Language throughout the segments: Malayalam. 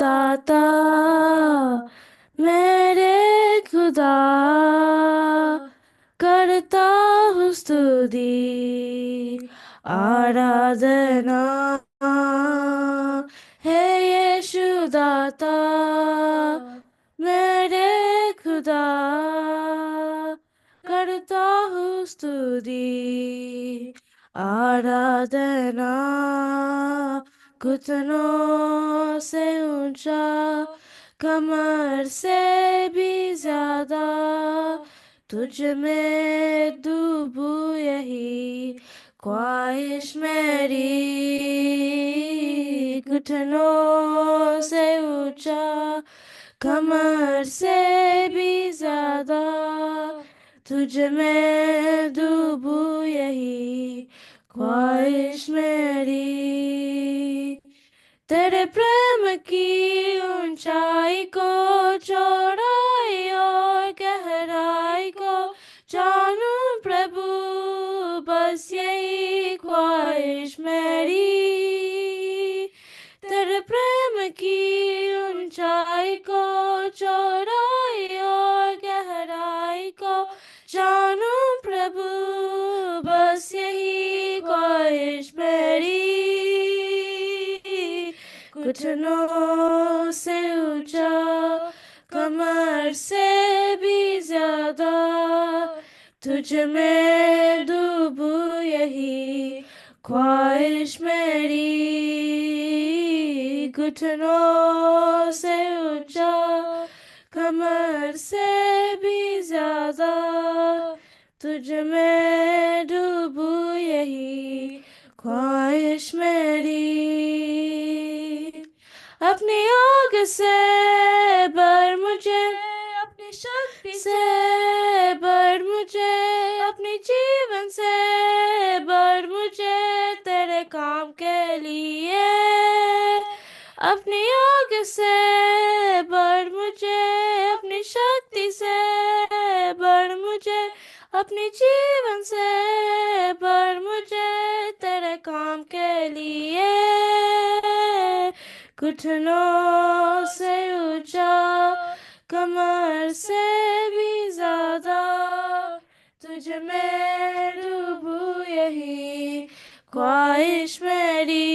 दाता मेरे खुदा, करता हूँ स्तुति आराधना है यीशु दाता मेरे खुदा, करता हूँ स्तुति आराधना। घुटनों से ऊंचा, कमर से भी ज्यादा, तुझ में डूबूं यही ख्वाहिश मेरी। घुटनों से ऊंचा, कमर से भी ज्यादा, तुझ में डूबूं यही ख्वाहिश मेरी। तेरे प्रेम की ऊंचाई को, चौड़ाई और गहराई को जानूं प्रभु, बस यही ख्वाहिश मेरी। तेरे प्रेम की ऊंचाई को, चौड़ाई और गहराई को जानूं प्रभु, बस यही ख्वाहिश मेरी। घुटनों से ऊंचा, कमर से भी ज्यादा, तुझ में डूबूं यही ख्वाहिश मेरी। घुटनों से ऊंचा, कमर से भी ज्यादा, तुझ में डूबूं यही ख्वाहिश मेरी। अपनी आग से भर मुझे, अपनी शक्ति से भर मुझे, अपनी जीवन से भर मुझे तेरे काम के लिए। अपनी आग से भर मुझे, अपनी शक्ति से भर मुझे, अपनी जीवन से भर मुझे तेरे काम के लिए। घुटनों से ऊंचा, कमर से भी ज्यादा, तुझ में डूबूं यही ख्वाहिश मेरी।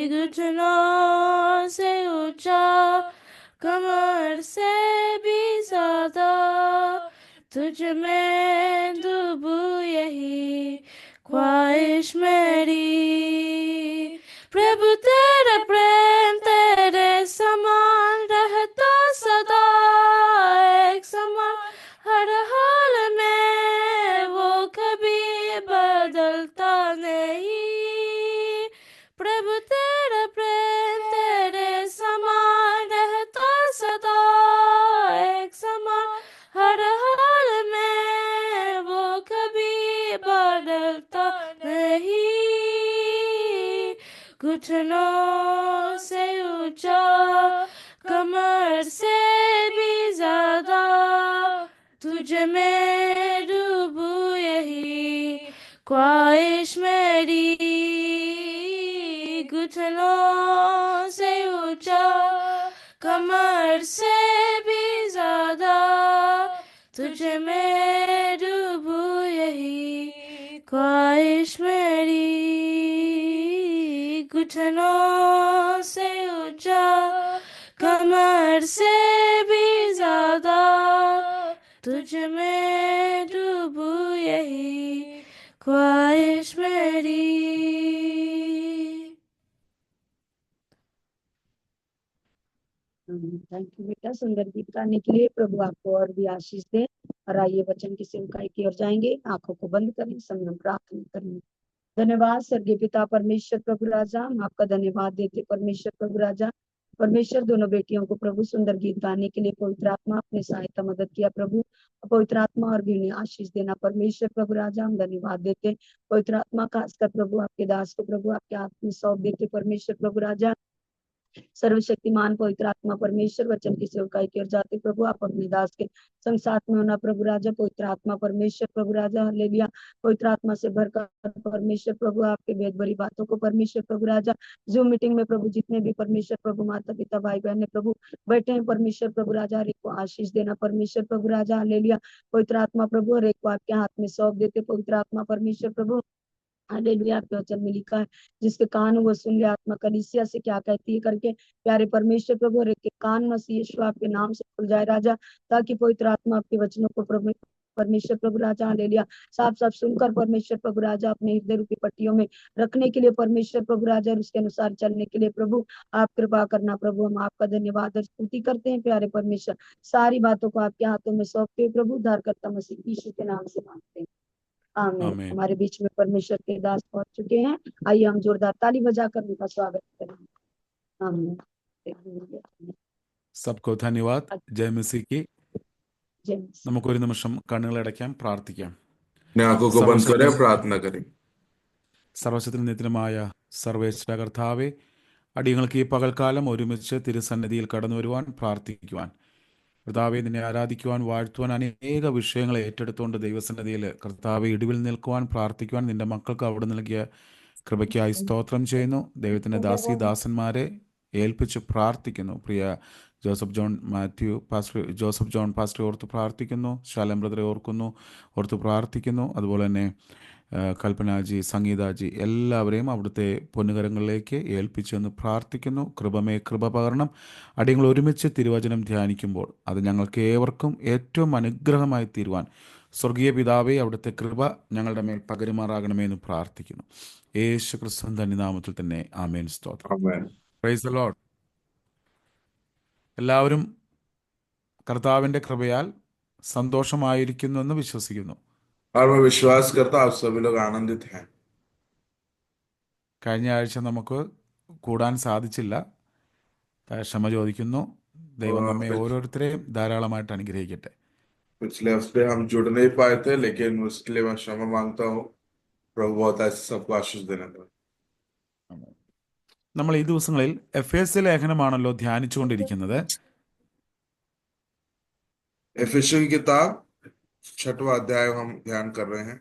घुटनों से ऊंचा, कमर से भी ज्यादा, तुझ में डूबूं यही ख्वाहिश मेरी। प्रभु तेरा प्रेम तेरे समान रहता सदा, एक समान हर हाल में, वो कभी बदलता नहीं। प्रभु तेरा प्रेम तेरे समान रहता सदा, एक समान हर हाल में, वो कभी बदलता नहीं। घुटनों से ऊंचा, कमर से भी ज्यादा, तुझ में डूबूं यही ख्वाहिश मेरी। घुटनों से ऊंचा, कमर से भी ज्यादा, तुझ में डूबूं यही ख्वाहिश मेरी। घुटनों से ऊंचा, कमर से भी ज्यादा, तुझ में डूबूं यही ख्वाहिश मेरी। थैंक यू बेटा, सुंदर गीत गाने के लिए। प्रभु आपको और भी आशीष दे। और आइए वचन की सेवकाई की ओर जाएंगे। आंखों को बंद करें, समय प्रार्थना करें। धन्यवाद स्वर्गीय पिता परमेश्वर प्रभु राजा, हम आपका धन्यवाद देते परमेश्वर प्रभु राजा। परमेश्वर दोनों बेटियों को प्रभु सुंदर गीत गाने के लिए पवित्र आत्मा अपने सहायता मदद किया प्रभु। पवित्र आत्मा और भी उन्हें आशीष देना परमेश्वर प्रभु राजा, हम धन्यवाद देते। पवित्र आत्मा खासकर प्रभु आपके दास को प्रभु आपके हाथ में सौंप देते परमेश्वर प्रभु राजा। सर्वशक्तिमान पवित्र आत्मा परमेश्वर वचन की सेवकाई की ओर जाते प्रभु आप अपने दास के संग साथ में होना प्रभु राजा। पवित्र आत्मा परमेश्वर प्रभु राजा हालेलुया। पवित्र आत्मा से भरकर परमेश्वर प्रभु आपके वेद भरी बातों को परमेश्वर प्रभु राजा जूम मीटिंग में प्रभु जितने भी परमेश्वर प्रभु माता पिता भाई बहन प्रभु बैठे हैं परमेश्वर प्रभु राजा हर एक को आशीष देना परमेश्वर प्रभु राजा हालेलुया। पवित्र आत्मा प्रभु हर एक को आपके हाथ में सौंप देते पवित्र आत्मा परमेश्वर प्रभु हालेलुया। आपके वचन में लिखा है जिसके कान वो सुन ले आत्मा कलीसिया से क्या कहती है करके। प्यारे परमेश्वर प्रभु हर एक के कान मसीह यीशु आपके नाम से खुल जाए राजा, ताकि पवित्र आत्मा आपके वचनों को प्रभु परमेश्वर प्रभु राजा हालेलुया साफ साफ सुनकर परमेश्वर प्रभु राजा अपने हृदय रूपी पट्टियों में रखने के लिए परमेश्वर प्रभु राजा और उसके अनुसार चलने के लिए प्रभु आप कृपा करना प्रभु। हम आपका धन्यवाद और स्तुति करते हैं प्यारे परमेश्वर। सारी बातों को आपके हाथों में सौंपते हैं प्रभु, उद्धारकर्ता मसीह यीशु के नाम से मांगते हैं, आमीन। आमीन। हमारे बीच में परमेश्वर के दास पहुंच चुके हैं, आइए हम जोरदार ताली बजाकर उनका स्वागत करेंगे। आमीन। सबको धन्यवाद। जय मसीह की। जय मसीह। നമുക്കൊരു നിമിഷം കണ്ണുകളടയ്ക്കാം, പ്രാർത്ഥിക്കാം. अपने आंखों को बंद करें, प्रार्थना करें। സർവശക്തനും നിത്യനുമായ സർവേശ്വര കർത്താവേ, അടിയങ്ങൾക്ക് ഈ പകൽക്കാലം ഒരുമിച്ച് തിരുസന്നിധിയിൽ കടന്നു വരുവാൻ പ്രാർത്ഥിക്കുവാൻ, കർത്താവെ നിന്നെ ആരാധിക്കുവാൻ വാഴ്ത്തുവാൻ അനേക വിഷയങ്ങളെ ഏറ്റെടുത്തുകൊണ്ട് ദൈവസന്നിധിയിൽ കർത്താവെ ഇടിവിൽ നിൽക്കുവാൻ പ്രാർത്ഥിക്കുവാൻ നിന്റെ മക്കൾക്ക് അവിടെ നൽകിയ കൃപയ്ക്കായി സ്തോത്രം ചെയ്യുന്നു. ദൈവത്തിൻ്റെ ദാസന്മാരെ ഏൽപ്പിച്ച് പ്രാർത്ഥിക്കുന്നു. പ്രിയ ജോസഫ് ജോൺ പാസ്റ്റർ ഓർത്ത് പ്രാർത്ഥിക്കുന്നു. ശാലം ബ്രദറെ ഓർത്ത് പ്രാർത്ഥിക്കുന്നു. അതുപോലെ തന്നെ കൽപ്പനാജി, സംഗീതാജി എല്ലാവരെയും അവിടുത്തെ പൊന്നുകരങ്ങളിലേക്ക് ഏൽപ്പിച്ചെന്ന് പ്രാർത്ഥിക്കുന്നു. കൃപ പകരണം. അടിയങ്ങൾ ഒരുമിച്ച് തിരുവചനം ധ്യാനിക്കുമ്പോൾ അത് ഞങ്ങൾക്ക് ഏവർക്കും ഏറ്റവും അനുഗ്രഹമായി തീരുവാൻ സ്വർഗീയ പിതാവേ അവിടുത്തെ കൃപ ഞങ്ങളുടെ മേൽ പകരുമാറാകണമേ എന്ന് പ്രാർത്ഥിക്കുന്നു. യേശു ക്രിസ്തു ധന്യനാമത്തിൽ തന്നെ ആമേൻ. സ്തോത്രം. Praise the Lord. എല്ലാവരും കർത്താവിൻ്റെ കൃപയാൽ സന്തോഷമായിരിക്കുന്നു എന്ന് വിശ്വസിക്കുന്നു. और मैं विश्वास करता हूं आप सभी लोग आनंदित हैं। കഴിഞ്ഞ ആഴ്ച നമുക്ക് കൂടാൻ സാധിച്ചില്ല, ക്ഷമ ചോദിക്കുന്നു. ദൈവം നമ്മെ ഓരോരുത്തരെയും ധാരാളമായിട്ട് അനുഗ്രഹിക്കട്ടെ. पिछले हफ्ते हम जुड़ नहीं पाए थे, लेकिन उसके लिए मैं क्षमा मांगता हूँ। प्रभु बहुत ऐसे सबको आशीष देने का। നമ്മൾ ഈ ദിവസങ്ങളിൽ എഫേസ്യ ലേഖനമാണല്ലോ ധ്യാനിച്ചുകൊണ്ടിരിക്കുന്നത്. एफेसियों की किताब 6वां अध्याय हम ध्यान कर रहे हैं।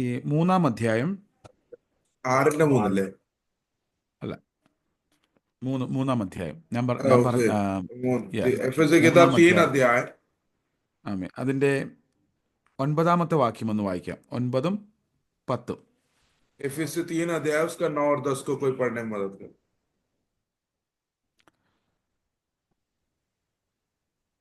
ഈ 3-ാം അധ്യായം 6-ലെ അല്ല 3-ാം അധ്യായം ഞാൻ एफेसियों की किताब 3 अध्याय അതിൻ്റെ 9-ാമത്തെ വാക്യം ഒന്ന് വായിക്കാം. 9-ഉം 10-ഉം. एफेसियों 3 अध्याय उसका 9 और 10 को कोई पढ़ने में मदद करे।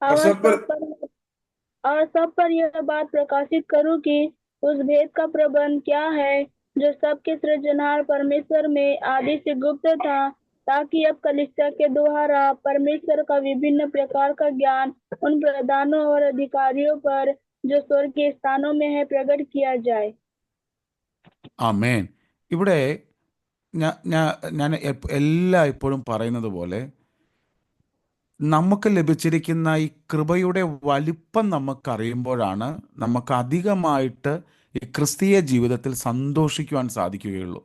और सब पर यह बात प्रकाशित करूं कि उस भेद का प्रबंध क्या है जो सबके सृजनहार परमेश्वर में आदि से गुप्त था, ताकि अब कलीसिया के द्वारा परमेश्वर का विभिन्न प्रकार का ज्ञान उन प्रधानों और अधिकारियों पर जो स्वर्गीय स्थानों में है प्रकट किया जाए। ആമേൻ. ഇവിടെ ഞാൻ എപ്പോഴും പറയുന്നത് പോലെ നമുക്ക് ലഭിച്ചിരിക്കുന്ന ഈ കൃപയുടെ വലിപ്പം നമുക്കറിയുമ്പോഴാണ് നമുക്ക് അധികമായിട്ട് ഈ ക്രിസ്തീയ ജീവിതത്തിൽ സന്തോഷിക്കുവാൻ സാധിക്കുകയുള്ളൂ.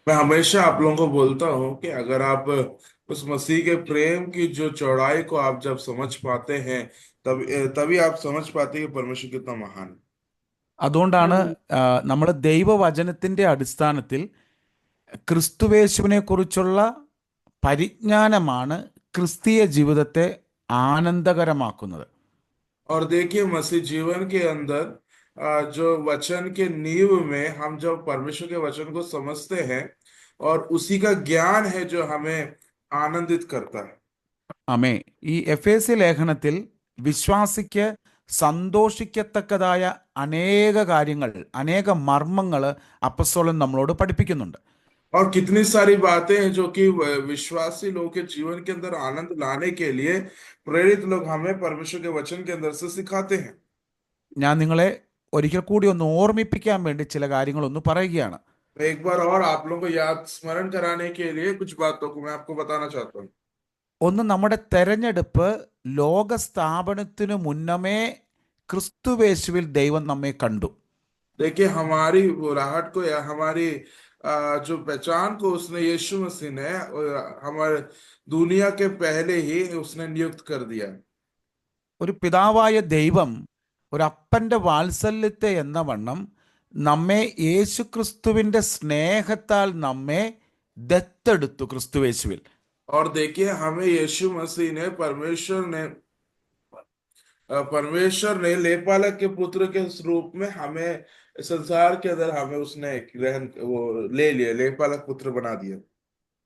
मैं हमेशा आप लोगों को बोलता हूँ कि अगर आप उस मसीह के प्रेम की जो चौड़ाई को आप जब समझ पाते हैं तभी आप समझ पाते हैं कि परमेश्वर कितना महान है। അതുകൊണ്ടാണ് നമ്മൾ ദൈവവചനത്തിൻ്റെ അടിസ്ഥാനത്തിൽ ക്രിസ്തുവേശുവിനെ കുറിച്ചുള്ള പരിജ്ഞാനമാണ് ക്രിസ്തീയ ജീവിതത്തെ ആനന്ദകരമാക്കുന്നത്. और देखिए मसीह जीवन के अंदर जो वचन के नींव में हम जब परमेश्वर के वचन को समझते हैं और उसी का ज्ञान है जो हमें आनंदित करता है। ആമേ. ഈ എഫേസ്യ ലേഖനത്തിൽ വിശ്വാസിക്ക് സന്തോഷിക്കത്തക്കതായ അനേക കാര്യങ്ങൾ, അനേക മർമ്മങ്ങൾ അപ്പസ്തോലൻ നമ്മളോട് പഠിപ്പിക്കുന്നുണ്ട്. और कितनी सारी बातें हैं जो कि विश्वासी लोगों के जीवन के अंदर आनंद लाने के लिए प्रेरित लोग हमें परमेश्वर के वचन के अंदर से सिखाते हैं। ഞാൻ നിങ്ങളെ ഒരിക്കൽ കൂടി ഒന്ന് ഓർമ്മിപ്പിക്കാൻ വേണ്ടി ചില കാര്യങ്ങളൊന്ന് പറയുകയാണ്. एक बार और आप लोगों को याद स्मरण कराने के लिए कुछ बातों को मैं आपको बताना चाहता हूँ। ഒന്ന്, നമ്മുടെ തെരഞ്ഞെടുപ്പ് ലോക സ്ഥാപനത്തിനു മുന്നമേ ക്രിസ്തുവേശുവിൽ ദൈവം നമ്മെ കണ്ടു. देखिए हमारी बुराहट को या हमारी जो पहचान को उसने यीशु मसीह ने हमारे दुनिया के पहले ही उसने नियुक्त कर दिया। ഒരു പിതാവായ ദൈവം ഒരു അപ്പൻ്റെ വാത്സല്യത്തെ എന്ന വണ്ണം നമ്മെ യേശുക്രിസ്തുവിൻ്റെ സ്നേഹത്താൽ നമ്മെ ദത്തെടുത്തു ക്രിസ്തുവേശുവിൽ. और देखिए हमें यीशु मसीह ने परमेश्वर ने लेपालक के पुत्र के रूप में हमें संसार के अंदर हमें उसने ग्रहण वो ले लिया, लेपालक पुत्र बना दिया।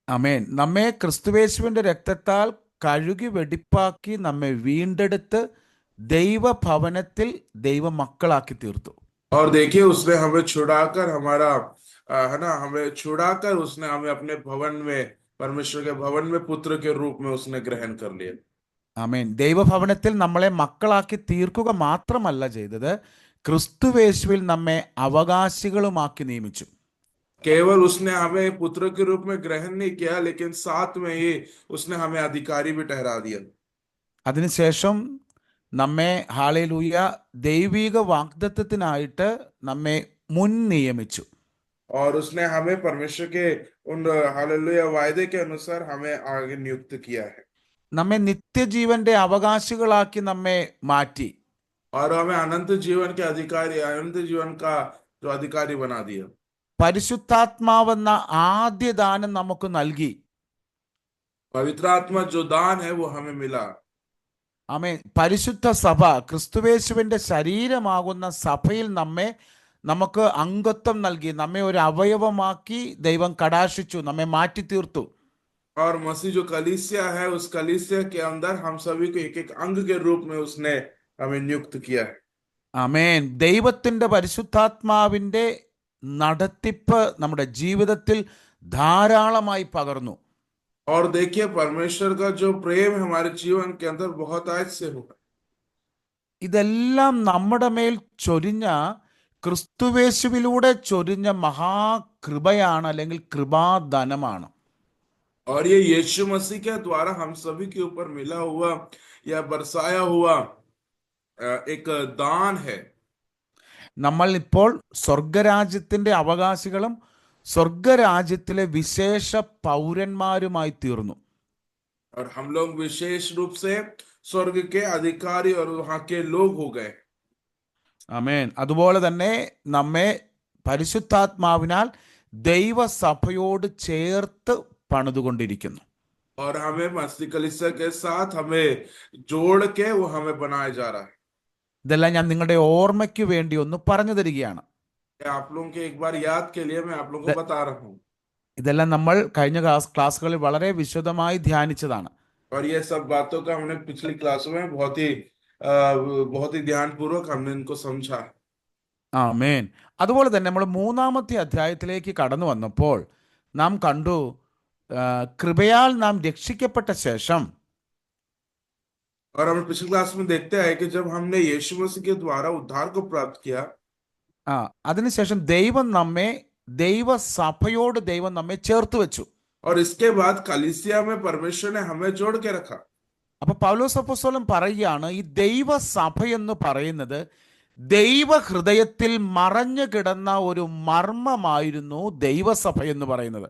ആമേൻ. നമ്മെ ക്രിസ്തുവേശുവിൻ്റെ രക്തത്താൽ കഴുകി വെടിപ്പാക്കി നമ്മെ വീണ്ടെടുത്ത് ദൈവഭവനത്തിൽ ദൈവമക്കളാക്കി തീർത്തു. और देखिए उसने हमें छुड़ाकर हमारा है ना, हमें छुड़ाकर उसने हमें अपने भवन में, परमेश्वर के भवन में पुत्र के रूप में उसने ग्रहण कर लिया। ആമേൻ. ദൈവഭവനത്തിൽ നമ്മളെ മക്കളാക്കി തീർക്കുക മാത്രമല്ല ചെയ്തത്, ക്രിസ്തുവേശുവിൽ നമ്മെ അവകാശികളുമാക്കി നിയമിച്ചു. केवल उसने हमें पुत्र के रूप में ग्रहण नहीं किया, लेकिन साथ में ही उसने हमें अधिकारी भी ठहरा दिया। അതിനുശേഷം നമ്മെ ഹാലേലൂയ ദൈവിക വാഗ്ദത്തത്തിനായിട്ട് നമ്മെ മുൻ നിയമിച്ചു. और उसने हमें परमेश्वर के उन हालेलुया वायदे के अनुसार हमें आगे नियुक्त किया है। നമ്മെ നിത്യജീവന്റെ അവകാശികളാക്കി നമ്മെ മാറ്റി. और हमें अनंत जीवन के अधिकारी, अनंत जीवन का जो अधिकारी बना दिया। പരിശുദ്ധാത്മാവെന്ന ആദ്യ ദാനം നമുക്ക് നൽകി. पवित्र आत्मा जो दान है वो हमें मिला। ആമേൻ. പരിശുദ്ധ സഭ, ക്രിസ്തുവേശുവിന്റെ ശരീരമാകുന്ന സഭയിൽ നമുക്ക് അംഗത്വം നൽകി, നമ്മെ ഒരു അവയവമാക്കി ദൈവം കടാക്ഷിച്ചു, നമ്മെ മാറ്റി തീർത്തു. और मसीह जो कलीसिया है, उस कलीसिया के अंदर हम सभी को एक एक अंग के रूप में उसने हमें नियुक्त किया है। ആമേൻ. ദൈവത്തിന്റെ പരിശുദ്ധാത്മാവിന്റെ നടത്തിപ്പ് നമ്മുടെ ജീവിതത്തിൽ ധാരാളമായി പകർന്നു. और देखिए परमेश्वर का जो प्रेम है हमारे जीवन के अंदर बहुत आज से हुआ। ഇതെല്ലാം നമ്മുടെ മേൽ ചൊരിഞ്ഞ, ക്രിസ്തുവേശുവിലൂടെ ചൊരിഞ്ഞ മഹാകൃപയാണ്, അല്ലെങ്കിൽ കൃപാധനമാണ്. और ये यीशु मसीह के द्वारा हम सभी के ऊपर मिला हुआ या बरसाया हुआ एक दान है। നമ്മൾ ഇപ്പോൾ സ്വർഗരാജ്യത്തിന്റെ അവകാശികളും സ്വർഗരാജ്യത്തിലെ വിശേഷ പൗരന്മാരുമായി തീർന്നു. और हम लोग विशेष रूप से स्वर्ग के अधिकारी और वहां के लोग हो गए। ആമേൻ. അതുപോലെ തന്നെ നമ്മെ പരിശുദ്ധാത്മാവിനാൽ ദൈവസഭയോട് ചേർത്ത് പണിതുകൊണ്ടിരിക്കുന്നു. और हमें मसीह कलीसिया के साथ हमें जोड़ के वो हमें बनाया जा रहा है। ഇതെല്ലാം ഞാൻ നിങ്ങളുടെ ഓർമ്മയ്ക്ക് വേണ്ടി ഒന്ന് പറഞ്ഞു തരികയാണ്. आप लोगों के एक बार याद के लिए मैं आप लोगों को बता रहा हूँ। ഇതെല്ലാം നമ്മൾ കഴിഞ്ഞ ക്ലാസ്സുകളിൽ വളരെ വിശദമായി ധ്യാനിച്ചതാണ്. और ये सब बातों का हमने पिछली क्लासों में बहुत ही ध्यान पूर्वक हमने इनको समझा। ആമേൻ. അതുപോലെ തന്നെ നമ്മൾ 3-ാമത്തെ അധ്യായത്തിലേക്ക് കടന്നു വന്നപ്പോൾ നാം കണ്ടു, കൃപയാൽ നാം രക്ഷിക്കപ്പെട്ട ശേഷം और हम पिछली क्लास में देखते हैं कि जब हमने यीशु मसीह के द्वारा उद्धार को प्राप्त किया, അതിനുശേഷം ദൈവം നമ്മെ ചേർത്ത് വെച്ചു. और इसके बाद कलीसिया में परमेश्वर ने हमें जोड़ के रखा। അപ്പൊ പൗലോസ് അപ്പോസ്തലൻ പറയുകയാണ്, ഈ ദൈവസഭ എന്ന് പറയുന്നത് ദൈവ ഹൃദയത്തിൽ മറഞ്ഞു കിടന്ന ഒരു മർമ്മമായിരുന്നു ദൈവസഭ എന്ന് പറയുന്നത്.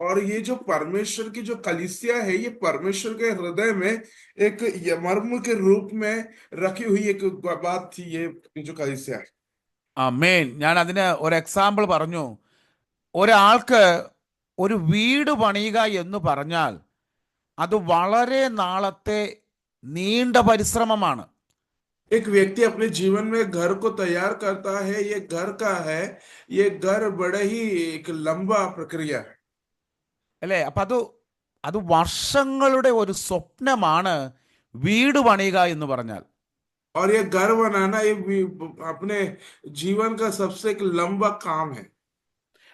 और ये जो परमेश्वर की जो कलीसिया है, ये परमेश्वर के हृदय में एक मर्म के रूप में रखी हुई एक बात थी, ये जो कलीसिया है। ആമേൻ. ഞാൻ അതിന് ഒരു എക്സാമ്പിൾ പറഞ്ഞു. ഒരാൾക്ക് ഒരു വീട് പണിയുക എന്ന് പറഞ്ഞാൽ അത് വളരെ നാളത്തെ നീണ്ട പരിശ്രമമാണ്. एक व्यक्ति अपने जीवन में घर को तैयार करता है, ये घर का है, ये घर बड़ा ही एक लंबा प्रक्रिया है। അല്ലേ? അപ്പൊ അത് വർഷങ്ങളുടെ ഒരു സ്വപ്നമാണ് വീട് പണിയുക എന്ന് പറഞ്ഞാൽ. और ये घर बनाना ये अपने जीवन का सबसे एक लंबा काम है।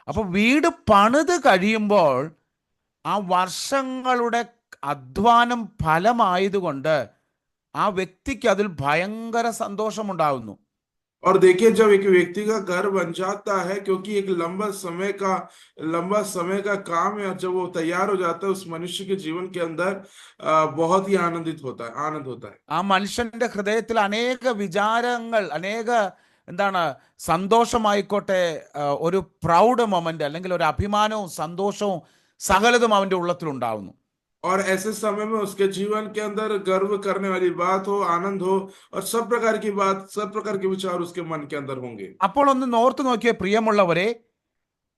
അപ്പൊ വീട് പണിത് കഴിയുമ്പോൾ ആ വർഷങ്ങളുടെ അധ്വാനം ഫലമായതുകൊണ്ട് ആ വ്യക്തിക്ക് അതിൽ ഭയങ്കര സന്തോഷമുണ്ടാകുന്നു. और देखिए जब एक व्यक्ति का घर बन जाता है, क्योंकि एक लंबा समय का काम है, और जब वो तैयार हो जाता है, उस मनुष्य के जीवन के अंदर बहुत ही आनंद होता है। ആ മനുഷ്യന്റെ ഹൃദയത്തിൽ അനേക വിചാരങ്ങൾ, അനേക എന്താണ് സന്തോഷമായിക്കോട്ടെ, ഒരു പ്രൗഡ് മൊമെന്റ് അല്ലെങ്കിൽ ഒരു അഭിമാനവും സന്തോഷവും സകലതും അവൻ്റെ ഉള്ളത്തിലുണ്ടാവുന്നു. और ऐसे समय में उसके जीवन के अंदर गर्व करने वाली बात हो, आनंद हो, और सब प्रकार की बात, सब प्रकार के विचार उसके मन के अंदर होंगे। അപ്പോൾ ഒന്ന് ഓർത്ത് നോക്കിയ പ്രിയമുള്ളവരെ,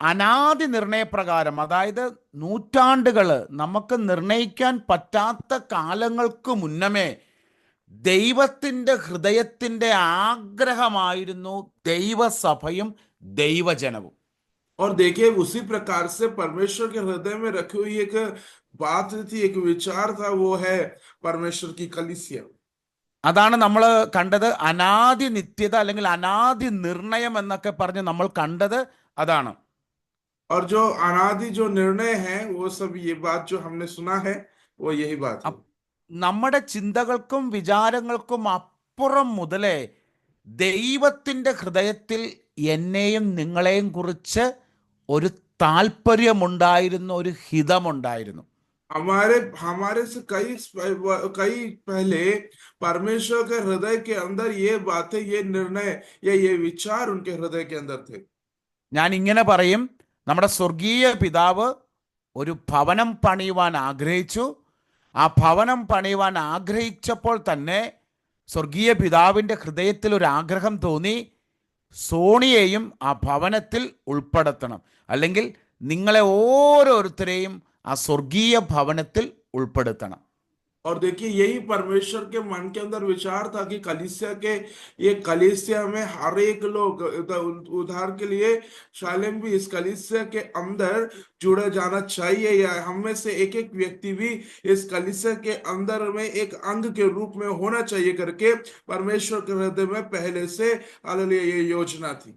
അനാദി നിർണയപ്രകാരം, അതായത് നൂറ്റാണ്ടുകൾ നമുക്ക് നിർണയിക്കാൻ പറ്റാത്ത കാലങ്ങൾക്ക് മുന്നമേ ദൈവത്തിൻ്റെ ഹൃദയത്തിൻ്റെ ആഗ്രഹമായിരുന്നു ദൈവസഭയും ദൈവജനവും. और देखिए उसी प्रकार से परमेश्वर के हृदय में रखी हुई एक बात थी, एक विचार था, वो है परमेश्वर की कलीसिया। അതാണ് നമ്മൾ കണ്ടത്. അനാദി നിത്യത അല്ലെങ്കിൽ അനാദി നിർണയം എന്നൊക്കെ പറഞ്ഞ് നമ്മൾ കണ്ടത് അതാണ്. और जो अनादि जो निर्णय है, वो सब ये बात जो हमने सुना है, वो यही बात है। നമ്മുടെ ചിന്തകൾക്കും വിചാരങ്ങൾക്കും അപ്പുറം മുതലേ ദൈവത്തിൻ്റെ ഹൃദയത്തിൽ എന്നെയും നിങ്ങളെയും കുറിച്ച് ഒരു താല്പര്യമുണ്ടായിരുന്നു, ഒരു ഹിതമുണ്ടായിരുന്നു. हमारे हमारे से कई पहले परमेश्वर के हृदय के अंदर ये बातें, ये निर्णय या ये विचार उनके हृदय के अंदर थे। ഞാൻ ഇങ്ങനെ പറയും, നമ്മുടെ സ്വർഗീയ പിതാവ് ഒരു ഭവനം പണിയുവാൻ ആഗ്രഹിച്ചു. ആ ഭവനം പണിയുവാൻ ആഗ്രഹിച്ചപ്പോൾ തന്നെ സ്വർഗീയ പിതാവിൻ്റെ ഹൃദയത്തിൽ ഒരു ആഗ്രഹം തോന്നി, സോണിയെയും ആ ഭവനത്തിൽ ഉൾപ്പെടുത്തണം, അല്ലെങ്കിൽ നിങ്ങളെ ഓരോരുത്തരെയും ആ സ്വർഗീയ ഭവനത്തിൽ ഉൾപ്പെടുത്തണം. और देखिए यही परमेश्वर के मन के अंदर विचार था कि कलीसिया के, ये कलीसिया में हर एक लोग, उदाहरण के लिए शालेम भी इस कलीसिया के अंदर जुड़ा जाना चाहिए, या हम में से एक एक व्यक्ति भी इस कलीसिया के अंदर में एक अंग के रूप में होना चाहिए करके परमेश्वर के हृदय में पहले से हालेलुया ये योजना थी।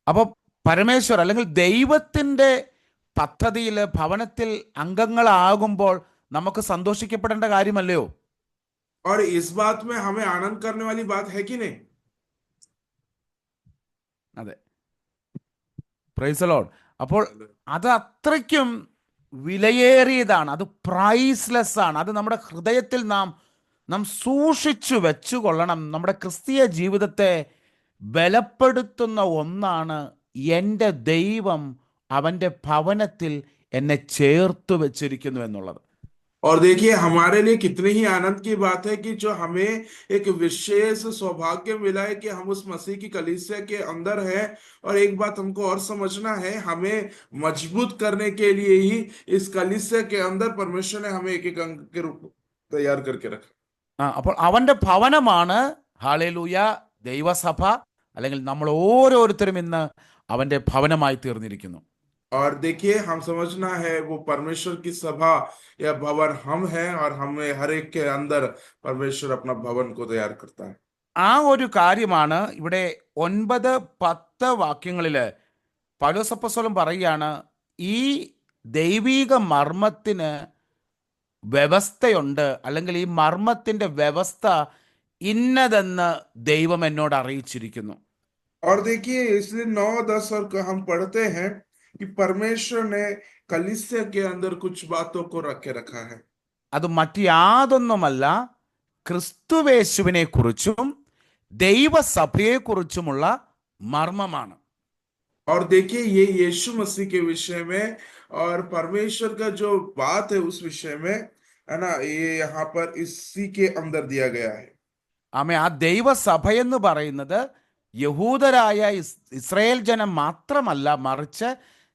അപ്പോൾ പരമേശ്വർ അല്ലെങ്കിൽ ദൈവത്തിൻ്റെ പദ്ധതിയിൽ ഭവനത്തിൽ അംഗങ്ങളാകുമ്പോൾ നമുക്ക് സന്തോഷിക്കപ്പെടേണ്ട കാര്യമല്ലയോ? और इस बात में हमें आनंद करने वाली बात है कि नहीं? അതെ, പ്രൈസ് ദി ലോർഡ്. അപ്പോൾ അത് അത്രയ്ക്കും വിലയേറിയതാണ്, അത് പ്രൈസ്ലെസ് ആണ്. അത് നമ്മുടെ ഹൃദയത്തിൽ നാം സൂക്ഷിച്ചു വെച്ചുകൊള്ളണം. നമ്മുടെ ക്രിസ്തീയ ജീവിതത്തെ ബലപ്പെടുത്തുന്ന ഒന്നാണ് എൻ്റെ ദൈവം അവൻ്റെ ഭവനത്തിൽ എന്നെ ചേർത്ത് വെച്ചിരിക്കുന്നു എന്നുള്ളത്. और देखिए हमारे लिए कितनी ही आनंद की बात है कि जो हमें एक विशेष सौभाग्य मिला है कि हम उस मसीह की कलीसिया के अंदर है। और एक बात हमको और समझना है, हमें मजबूत करने के लिए ही इस कलीसिया के अंदर परमेश्वर ने हमें एक एक अंग के रूप तैयार करके रखा। അപ്പോൾ അവൻ്റെ ഭവനമാണ് ഹല്ലേലൂയ ദൈവസഭ, അല്ലെങ്കിൽ നമ്മൾ ഓരോരുത്തരും ഇന്ന് അവൻ്റെ ഭവനമായി തീർന്നിരിക്കുന്നു. और देखिए हम समझना है वो परमेश्वर की सभा या भवन हम हैं, और हमें हर एक के अंदर परमेश्वर अपना भवन को तैयार करता है। ആ ഒരു കാര്യമാണ് ഇവിടെ 9-10 വാക്യങ്ങളിൽ പൗലോസ് അപ്പോസ്തലൻ പറയുകയാണ്, ഈ ദൈവിക മർമ്മത്തിന് വ്യവസ്ഥയുണ്ട്, അല്ലെങ്കിൽ ഈ മർമ്മത്തിൻ്റെ വ്യവസ്ഥ ഇന്നതെന്ന് ദൈവം എന്നോട് അറിയിച്ചിരിക്കുന്നു. और देखिए इसलिए 9-10 और हम पढ़ते हैं कि परमेश्वर ने कलीसिया के अंदर कुछ बातों को रख के रखा है। അത് മറ്റു യാതൊന്നുമല്ല, ക്രിസ്തുവേശുവിനെ കുറിച്ചും ദൈവസഭയെ കുറിച്ചുമുള്ള മർമ്മമാണ്. और देखिए ये यीशु मसीह के विषय में और परमेश्वर का जो बात है उस विषय में है ना, ये यहाँ पर इसी के अंदर दिया गया है। ആമേ, ആ ദൈവസഭയെന്ന് പറയുന്നത് യഹൂദരായ ഇസ്രായേൽ ജനം മാത്രമല്ല, മറിച്ച്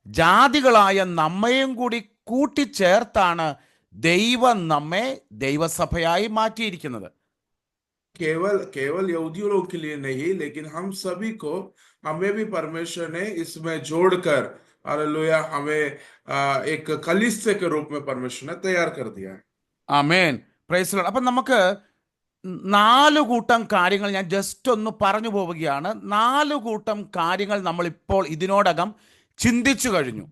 ജാതികളായ നമ്മയും കൂടി കൂട്ടിച്ചേർത്താണ് ദൈവം നമ്മെ ദൈവസഭയായി മാറ്റിയിരിക്കുന്നത്. केवल यहूदियों लोग के लिए नहीं, लेकिन हम सभी को, हमें भी परमेश्वर ने इसमें जोड़कर हालेलुया हमें एक कलीसिया के रूप में परमेश्वर ने तैयार कर दिया है। ആമേൻ, പ്രൈസ് ദി ലോർഡ്. അപ്പം നമുക്ക് 4 കൂട്ടം കാര്യങ്ങൾ ഞാൻ ജസ്റ്റ് ഒന്ന് പറഞ്ഞു പോവുകയാണ്. 4 കൂട്ടം കാര്യങ്ങൾ നമ്മൾ ഇപ്പോൾ ഇതിനോടകം ചിന്തിച്ചു കഴിഞ്ഞു.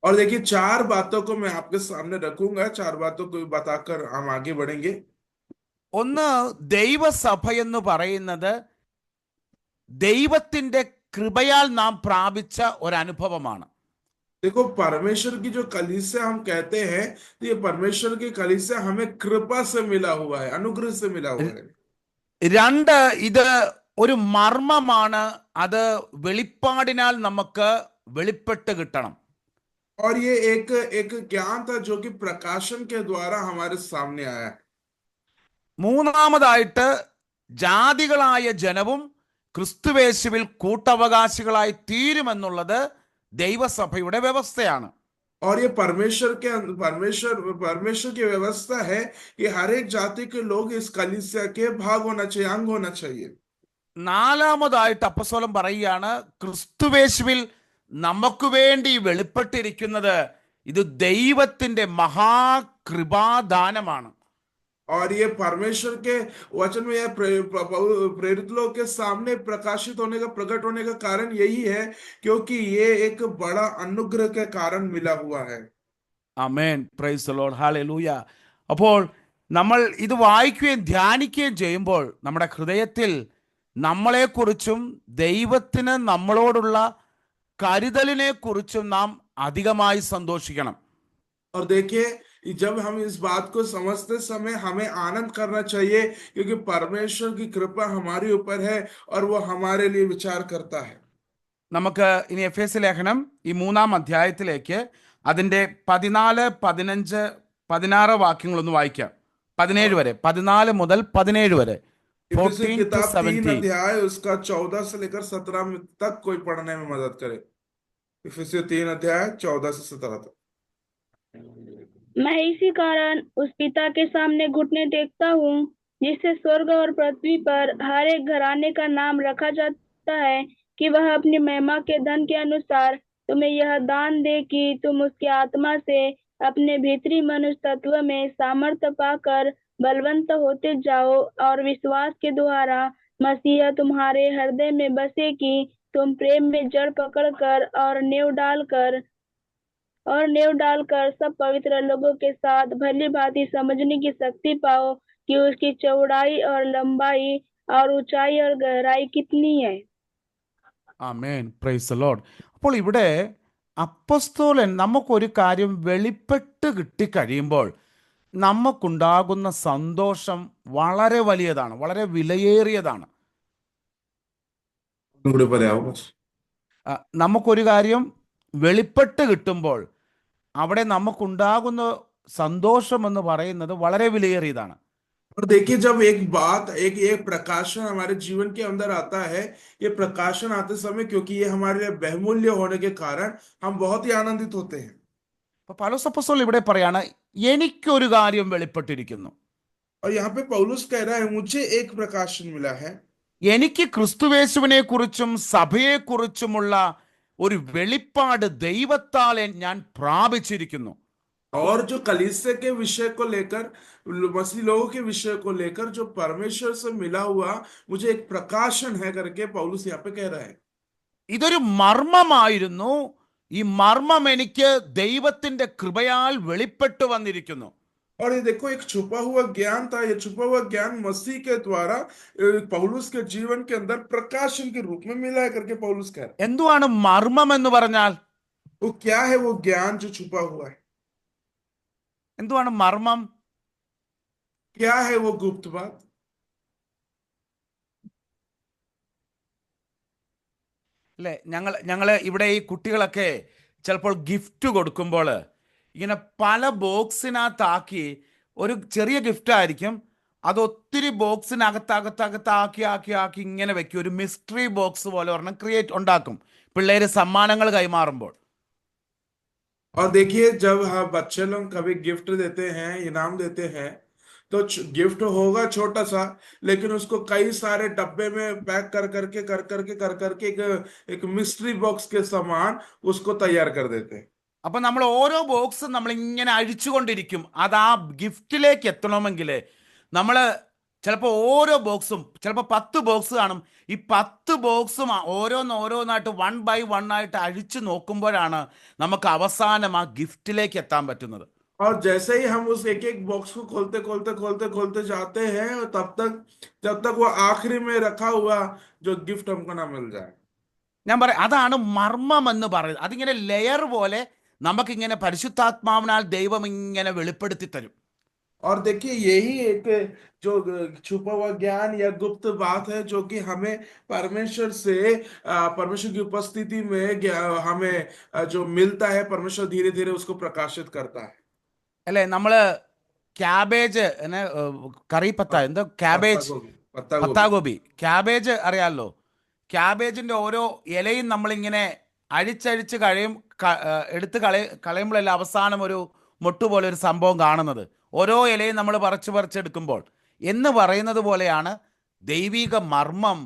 और देखिए 4 बातों को मैं आपके सामने रखूंगा, 4 बातों को बताकर हम आगे बढ़ेंगे। ഒന്ന്, ദൈവസഭ എന്ന് പറയുന്നത് ദൈവത്തിൻ്റെ കൃപയാൽ നാം പ്രാപിച്ച ഒരനുഭവമാണ്. देखो परमेश्वर की जो कलीसिया हम कहते हैं, तो ये परमेश्वर की कलीसिया हमें कृपा से मिला हुआ है, अनुग्रह से मिला हुआ है। 2, ഇത് ഒരു മർമ്മമാണ്. അത് വെളിപ്പാടിനാൽ നമുക്ക് വെളിപ്പെട്ട് കിട്ടണം. और ये एक एक ज्ञान था जो कि प्रकाशन के द्वारा हमारे सामने आया है। മൂന്നാമതായിട്ട് ജാതികളായ ജനവും ക്രിസ്തുവേശുവിൽ കൂട്ടവകാശികളായി തീരുമെന്നുള്ളത് ദൈവസഭയുടെ വ്യവസ്ഥയാണ്. और ये परमेश्वर की व्यवस्था है कि हर एक जाति के लोग इस कलीसिया के भाग होना चाहिए, अंग होना चाहिए। നാലാമതായിട്ട് അപ്പസ്തലൻ പറയുകയാണ്, ക്രിസ്തുവേശുവിൽ നമുക്ക് വേണ്ടി വെളിപ്പെട്ടിരിക്കുന്നത് ഇത് ദൈവത്തിന്റെ മഹാകൃപാദാനമാണ്. और ये परमेश्वर के वचन में यह प्रेरित लोग के सामने प्रकाशित होने का, प्रकट होने का कारण यही है क्योंकि ये एक बड़ा अनुग्रह के कारण मिला हुआ है। ആമേൻ, പ്രൈസ് ദി ലോർഡ്, ഹല്ലേലൂയ. അപ്പോൾ നമ്മൾ ഇത് വായിക്കുകയും ധ്യാനിക്കുകയും ചെയ്യുമ്പോൾ നമ്മുടെ ഹൃദയത്തിൽ നമ്മളെക്കുറിച്ചും ദൈവത്തിന് നമ്മളോടുള്ള കരുതലിനെ കുറിച്ചും നാം അധികമായി സന്തോഷിക്കണം. और देखिए, जब हम इस बात को समझते समय हमें आनंद करना चाहिए क्योंकि परमेश्वर की कृपा हमारे ऊपर है और वो हमारे लिए विचार करता है। നമുക്ക് ഇനി എഫേസ്യ ലേഖനം ഈ 3-ാം അധ്യായത്തിലേക്ക് അതിൻ്റെ 14, 15, 16 വാക്യങ്ങളൊന്ന് വായിക്കാം. 17 വരെ, 14 മുതൽ 17 വരെ. इफिसियों की 14 to किताब 3 17. अध्याय उसका 14 से लेकर 17 तक कोई पढ़ने में मदद करे। इफिसियों 3 अध्याय 14 से 17 तक। मैं इसी कारण उस पिता के सामने घुटने टेकता हूँ जिससे स्वर्ग और पृथ्वी पर हर एक घराने का नाम रखा जाता है कि वह अपनी महिमा के धन के अनुसार तुम्हें यह दान दे कि तुम उसके आत्मा से अपने भीतरी मनुष्य तत्व में सामर्थ्य पाकर बलवंत होते जाओ और विश्वास के द्वारा मसीह तुम्हारे हृदय में बसे कि तुम प्रेम में जड़ पकड़कर और नेव डालकर सब पवित्र लोगों के साथ भली भांति समझने की शक्ति पाओ कि उसकी चौड़ाई और लंबाई और ऊंचाई और गहराई कितनी है। ആമേൻ, പ്രൈസ് ദി ലോർഡ്. അപ്പോൾ ഇവിടെ അപ്പസ്തോലൻ നമുക്കൊരു കാര്യം വെളിപ്പെട്ട് കിട്ടിക്കഴിയുമ്പോൾ നമുക്കുണ്ടാകുന്ന സന്തോഷം വളരെ വലിയതാണ്, വളരെ വിലയേറിയതാണ്. നമുക്കൊരു കാര്യം വെളിപ്പെട്ട് കിട്ടുമ്പോൾ അവിടെ നമുക്കുണ്ടാകുന്ന സന്തോഷം എന്ന് പറയുന്നത് വളരെ വിലയേറിയതാണ്. और देखिए, जब एक बात एक प्रकाशन हमारे जीवन के अंदर आता है, ये प्रकाशन आते समय क्योंकि ये हमारे लिए बहुमूल्य होने के कारण हम बहुत ही आनंदित होते हैं। അപ്പോൾ പൗലോസ് അപ്പോസ്തലൻ ഇവിടെ പറയാണ്, എനിക്കൊരു കാര്യം വെളിപ്പെട്ടിരിക്കുന്നു. और यहाँ पे पौलुस कह रहा है, मुझे एक प्रकाशन मिला है। എനിക്ക് ക്രിസ്തുവേശുവിനെ കുറിച്ചും സഭയെക്കുറിച്ചുമുള്ള ഒരു വെളിപ്പാട് ദൈവത്താൽ ഞാൻ പ്രാപിച്ചിരിക്കുന്നു. और जो कलीसिया के विषय को लेकर, मसीह लोगों के विषय को लेकर जो परमेश्वर से मिला हुआ मुझे एक प्रकाशन है करके पौलुस यहाँ पे कह रहा है। ഇതൊരു മർമ്മമായിരുന്നു. ഈ മർമ്മം എനിക്ക് ദൈവത്തിന്റെ കൃപയാൽ വെളിപ്പെട്ടു വന്നിരിക്കുന്നു. और ये देखो, एक छुपा हुआ ज्ञान था। ये छुपा हुआ ज्ञान मसीह के द्वारा पौलुस के जीवन के अंदर प्रकाशन के रूप में मिला है करके पौलुस कह रहा है। എന്തുവാണ് മർമ്മം എന്ന് പറഞ്ഞാൽ? वो क्या है वो ज्ञान जो छुपा हुआ है? എന്തുവാണ് മർമ്മം? क्या है वो गुप्त बात? അല്ലേ, ഞങ്ങള് ഇവിടെ ഈ കുട്ടികളൊക്കെ ചിലപ്പോൾ ഗിഫ്റ്റ് കൊടുക്കുമ്പോൾ ഇങ്ങനെ പല ബോക്സിനകത്താക്കി, ഒരു ചെറിയ ഗിഫ്റ്റ് ആയിരിക്കും, അത് ഒത്തിരി ബോക്സിനകത്താക്കി ഇങ്ങനെ വെക്കും. ഒരു മിസ്റ്ററി ബോക്സ് പോലെ ഒരെണ്ണം ഉണ്ടാക്കും പിള്ളേര് സമ്മാനങ്ങൾ കൈമാറുമ്പോൾ. और देखिए, जब बच्चे लोग कभी गिफ्ट देते हैं, इनाम देते हैं, तो गिफ्ट होगा छोटा सा, लेकिन उसको कई सारे डब्बे में पैक कर करके एक मिस्ट्री बॉक्स के समान उसको तैयार कर देते हैं। അപ്പൊ നമ്മൾ ഓരോ ബോക്സ് നമ്മൾ ഇങ്ങനെ അഴിച്ചുകൊണ്ടിരിക്കും. അത് ആ ഗിഫ്റ്റിലേക്ക് എത്തണമെങ്കിൽ നമ്മൾ ചിലപ്പോൾ ഓരോ ബോക്സും, ചിലപ്പോൾ 10 ബോക്സ് കാണും. ഈ 10 ബോക്സും ഓരോന്നായിട്ട് 1 by 1 ആയിട്ട് അഴിച്ചു നോക്കുമ്പോഴാണ് നമുക്ക് അവസാനം ആ ഗിഫ്റ്റിലേക്ക് എത്താൻ പറ്റുന്നത്. और जैसे ही हम उस एक बॉक्स को खोलते जाते हैं, और जब तक वो आखिरी में रखा हुआ जो गिफ्ट हमको ना मिल जाए। ഞാൻ പറയാം, അതാണ് മർമ്മം എന്ന് പറയുന്നത്. അതിങ്ങനെ ലെയർ പോലെ നമുക്കിങ്ങനെ പരിശുദ്ധാത്മാവിനാൽ ദൈവം ഇങ്ങനെ വെളിപ്പെടുത്തി തരും. और देखिए यही एक जो छुपा हुआ ज्ञान या गुप्त बात है जो कि हमें परमेश्वर से परमेश्वर की उपस्थिति में हमें जो मिलता है, परमेश्वर धीरे धीरे उसको प्रकाशित करता है। അല്ലേ? നമ്മള് ക്യാബേജ് കറി പത്ത पत, എന്തോ पत्ता ക്യാബേജ്, गोभी, पत्ता गोभी। പത്താഗോബി, ക്യാബേജ് അറിയാമല്ലോ. ക്യാബേജിന്റെ ഓരോ ഇലയും നമ്മളിങ്ങനെ അഴിച്ചഴിച്ച് എടുത്ത് കളയുമ്പോഴല്ല അവസാനം ഒരു മൊട്ട് പോലെ ഒരു സംഭവം കാണുന്നത്. ഓരോ ഇലയും നമ്മൾ പറിച്ച് പറിച്ചെടുക്കുമ്പോൾ എന്ന് പറയുന്നത് പോലെയാണ് ദൈവിക മർമ്മം.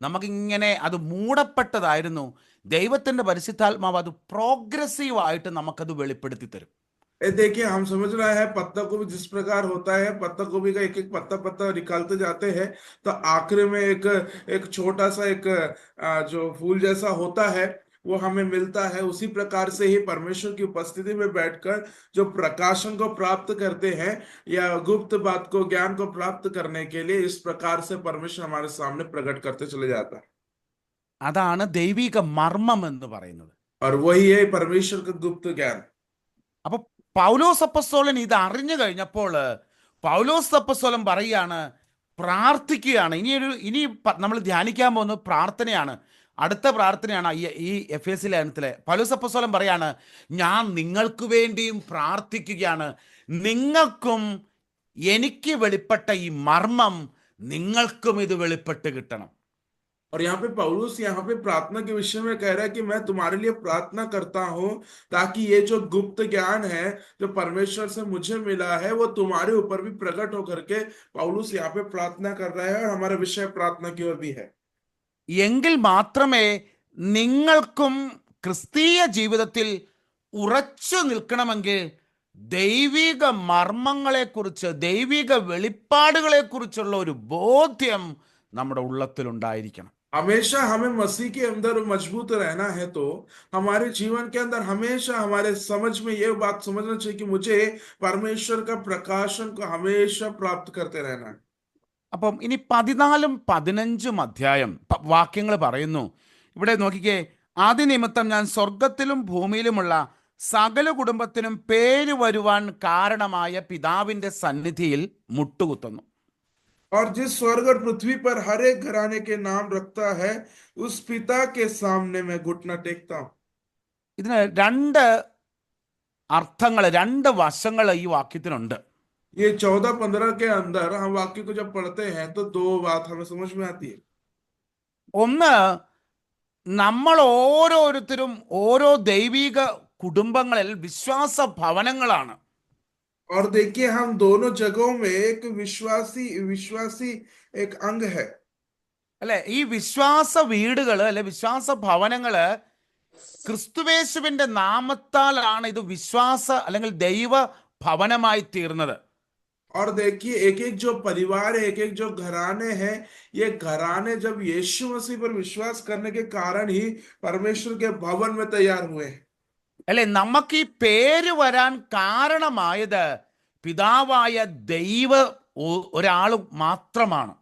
നമുക്കിങ്ങനെ അത് മൂടപ്പെട്ടതായിരുന്നു. ദൈവത്തിൻ്റെ പരിശുദ്ധാത്മാവ് അത് പ്രോഗ്രസീവായിട്ട് നമുക്കത് വെളിപ്പെടുത്തി തരും. देखिए हम समझ रहे हैं पत्ता गोभी जिस प्रकार होता है, पत्ता गोभी का एक एक पत्ता पत्ता निकालते जाते हैं, तो आखिर में एक एक छोटा सा एक जो फूल जैसा होता है वो हमें मिलता है। उसी प्रकार से ही परमेश्वर की उपस्थिति में बैठकर जो प्रकाशन को प्राप्त करते हैं या गुप्त बात को, ज्ञान को प्राप्त करने के लिए इस प्रकार से परमेश्वर हमारे सामने प्रकट करते चले जाता है। അതാണ് ദൈവിക മർമ്മം എന്ന് പറയുന്നത്. और वही है परमेश्वर का गुप्त ज्ञान। അപ്പൊ പൗലോസ് അപ്പോസ്തലൻ ഇത് അറിഞ്ഞു കഴിഞ്ഞപ്പോൾ പൗലോസ് അപ്പോസ്തലൻ പറയാണ്, പ്രാർത്ഥിക്കുകയാണ്. ഇനി നമ്മൾ ധ്യാനിക്കാൻ പോകുന്നത് പ്രാർത്ഥനയാണ്. അടുത്ത പ്രാർത്ഥനയാണ് ഈ എഫേസ്യ ലേഖനത്തിലെ. പൗലോസ് അപ്പോസ്തലൻ പറയാണ്, ഞാൻ നിങ്ങൾക്ക് വേണ്ടിയും പ്രാർത്ഥിക്കുകയാണ്, നിങ്ങൾക്കും എനിക്ക് വെളിപ്പെട്ട ഈ മർമ്മം നിങ്ങൾക്കും ഇത് വെളിപ്പെട്ട് കിട്ടണം. और यहाँ पे पौलुस यहाँ पे प्रार्थना के विषय में कह रहा है कि मैं तुम्हारे लिए प्रार्थना करता हूँ ताकि ये जो गुप्त ज्ञान है जो परमेश्वर से मुझे मिला है वो तुम्हारे ऊपर भी प्रकट होकर के पौलुस यहाँ पे प्रार्थना कर रहा है और हमारा विषय प्रार्थना की ओर भी है। എങ്കിൽ മാത്രമേ നിങ്ങൾക്കും ക്രിസ്തീയ ജീവിതത്തിൽ ഉറച്ചു നിൽക്കണമെങ്കിൽ ദൈവിക മർമ്മങ്ങളെക്കുറിച്ച്, ദൈവിക വെളിപ്പാടുകളെക്കുറിച്ചുള്ള ഒരു ബോധ്യം നമ്മുടെ ഉള്ളത്തിലുണ്ടായിരിക്കണം. हमेशा हमें मसीह के अंदर मजबूत रहना है तो हमारे जीवन के अंदर हमेशा हमारे समझ में ये बात समझना चाहिए कि मुझे परमेश्वर का प्रकाशन को हमेशा प्राप्त करते रहना है। അപ്പം ഇനി 14 15 അധ്യായം വാക്യങ്ങൾ പറയുന്നു. ഇവിടെ നോക്കിക്കേ, ആദ്യ നിമിത്തം ഞാൻ സ്വർഗത്തിലും ഭൂമിയിലുമുള്ള സകല കുടുംബത്തിനും പേര് വരുവാൻ കാരണമായ പിതാവിന്റെ സന്നിധിയിൽ മുട്ടുകുത്തുന്നു. और जिस स्वर्ग और पृथ्वी पर हर एक घराने के नाम रखता है उस पिता के सामने मैं घुटना टेकता हूं। ഇതിന് രണ്ട് അർത്ഥങ്ങൾ, രണ്ട് വശങ്ങൾ ഈ വാക്യത്തിനുണ്ട്. ये 14-15 के अंदर हम वाक्य को जब पढ़ते हैं तो दो बात हमें समझ में आती है। ഒന്ന്, നമ്മൾ ഓരോരുത്തരും ഓരോ ദൈവിക കുടുംബങ്ങളിൽ വിശ്വാസ ഭവനങ്ങളാണ്. और देखिए हम दोनों जगहों में एक विश्वासी एक अंग है। അല്ലെ? ഈ വിശ്വാസ വീടുകള് അല്ലെ വിശ്വാസ ഭവനങ്ങള് ക്രിസ്തുവേശുവിന്റെ നാമത്താലാണ് ഇത് വിശ്വാസ അല്ലെങ്കിൽ ദൈവ ഭവനമായി തീർന്നത്. और देखिए एक एक जो परिवार है, एक एक जो घराने हैं, ये घराने जब यीशु मसीह पर विश्वास करने के कारण ही परमेश्वर के भवन में तैयार हुए हैं। അല്ലെ? നമുക്ക് ഈ പേര് വരാൻ കാരണമായത് പിതാവായ ദൈവ ഒരാൾ മാത്രമാണ്.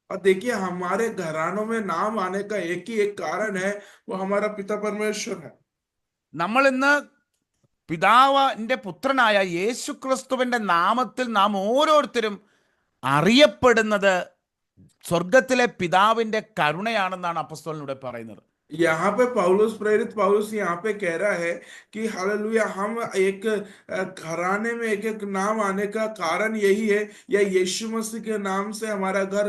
और देखिए हमारे घरानों में नाम आने का एक ही एक कारण है, वो हमारा पिता परमेश्वर है। നമ്മൾ ഇന്ന് പിതാവിന്റെ പുത്രനായ യേശു ക്രിസ്തുവിന്റെ നാമത്തിൽ നാം ഓരോരുത്തരും അറിയപ്പെടുന്നത് സ്വർഗത്തിലെ പിതാവിന്റെ കരുണയാണെന്നാണ് അപ്പോസ്തലനിലൂടെ പറയുന്നത്. यहाँ पे पौलुस, प्रेरित पौलुस यहाँ पे कह रहा है कि हालेलुया हम एक घराने में एक एक नाम आने का कारण यही है, या यीशु मसीह के नाम से हमारा घर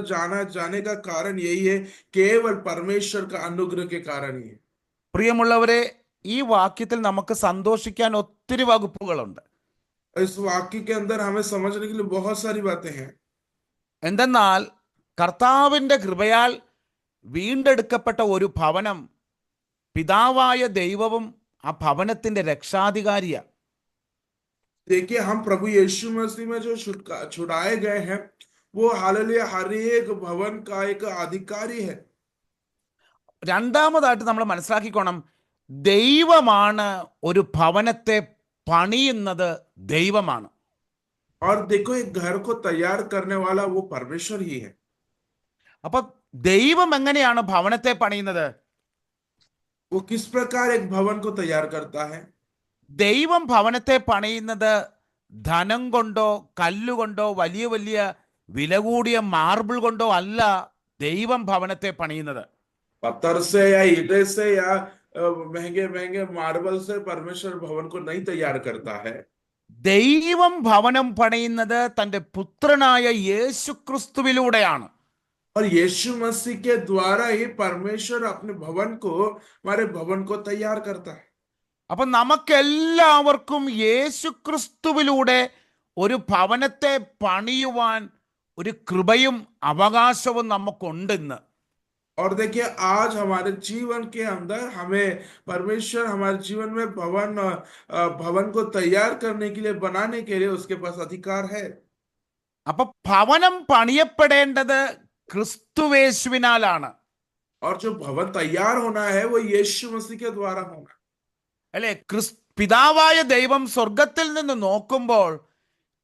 जाने का कारण यही है, केवल परमेश्वर का अनुग्रह के कारण ही है। പ്രിയമുള്ളവരെ, ഈ വാക്യത്തിൽ നമുക്ക് സന്തോഷിക്കാൻ ഒത്തിരി വകുപ്പുകളുണ്ട്. इस वाक्य के अंदर हमें समझने के लिए बहुत सारी बातें हैं। എന്തെന്നാൽ കർത്താവിന്റെ കൃപയാൽ വീണ്ടെടുക്കപ്പെട്ട ഒരു ഭവനം, പിതാവായ ദൈവവും ആ ഭവനത്തിന്റെ രക്ഷാധികാരിയാ. देखिए हम प्रभु यीशु मसीह में जो छुड़ाए गए हैं वो हालेलुया हर एक भवन का एक अधिकारी है। രണ്ടാമതായിട്ട് നമ്മൾ മനസ്സിലാക്കിക്കോണം, ദൈവമാണ് ഒരു ഭവനത്തെ പണിയുന്നത്, ദൈവമാണ്. और देखो एक घर को तैयार करने वाला वो परमेश्वर ही है। അപ്പൊ ദൈവം എങ്ങനെയാണ് ഭവനത്തെ പണിയുന്നത്? वो किस प्रकार एक भवन को तैयार करता है? ദൈവം ഭവനത്തെ പണിയുന്നത് ധനം കൊണ്ടോ കല്ലുകൊണ്ടോ വലിയ വലിയ വില കൂടിയ മാർബിൾ കൊണ്ടോ അല്ല ദൈവം ഭവനത്തെ പണിയുന്നത്. पत्थर से या ईंटे से या महंगे महंगे मार्बल से परमेश्वर भवन को नहीं तैयार करता है। ദൈവം ഭവനം പണിയുന്നത് തൻ്റെ പുത്രനായ യേശു ക്രിസ്തുവിലൂടെയാണ്. और यीशु मसीह के द्वारा ही परमेश्वर अपने भवन को, हमारे भवन को तैयार करता है। അപ്പൊ നമുക്കെല്ലാവർക്കും യേശു ക്രിസ്തുവിലൂടെ ഒരു ഭവനത്തെ പണിയുവാൻ ഒരു കൃപയും അവകാശവും നമുക്കുണ്ടെന്ന്. और देखिए, आज हमारे जीवन के अंदर हमें परमेश्वर हमारे जीवन में भवन को तैयार करने के लिए, बनाने के लिए उसके पास अधिकार है। അപ്പൊ ഭവനം പണിയപ്പെടേണ്ടത് ക്രിസ്തുവേശുവിനാലാണ്. और जो भवन तैयार होना है वो यीशु मसीह के द्वारा होना। അല്ലെ, പിതാവായ ദൈവം സ്വർഗത്തിൽ നിന്ന് നോക്കുമ്പോൾ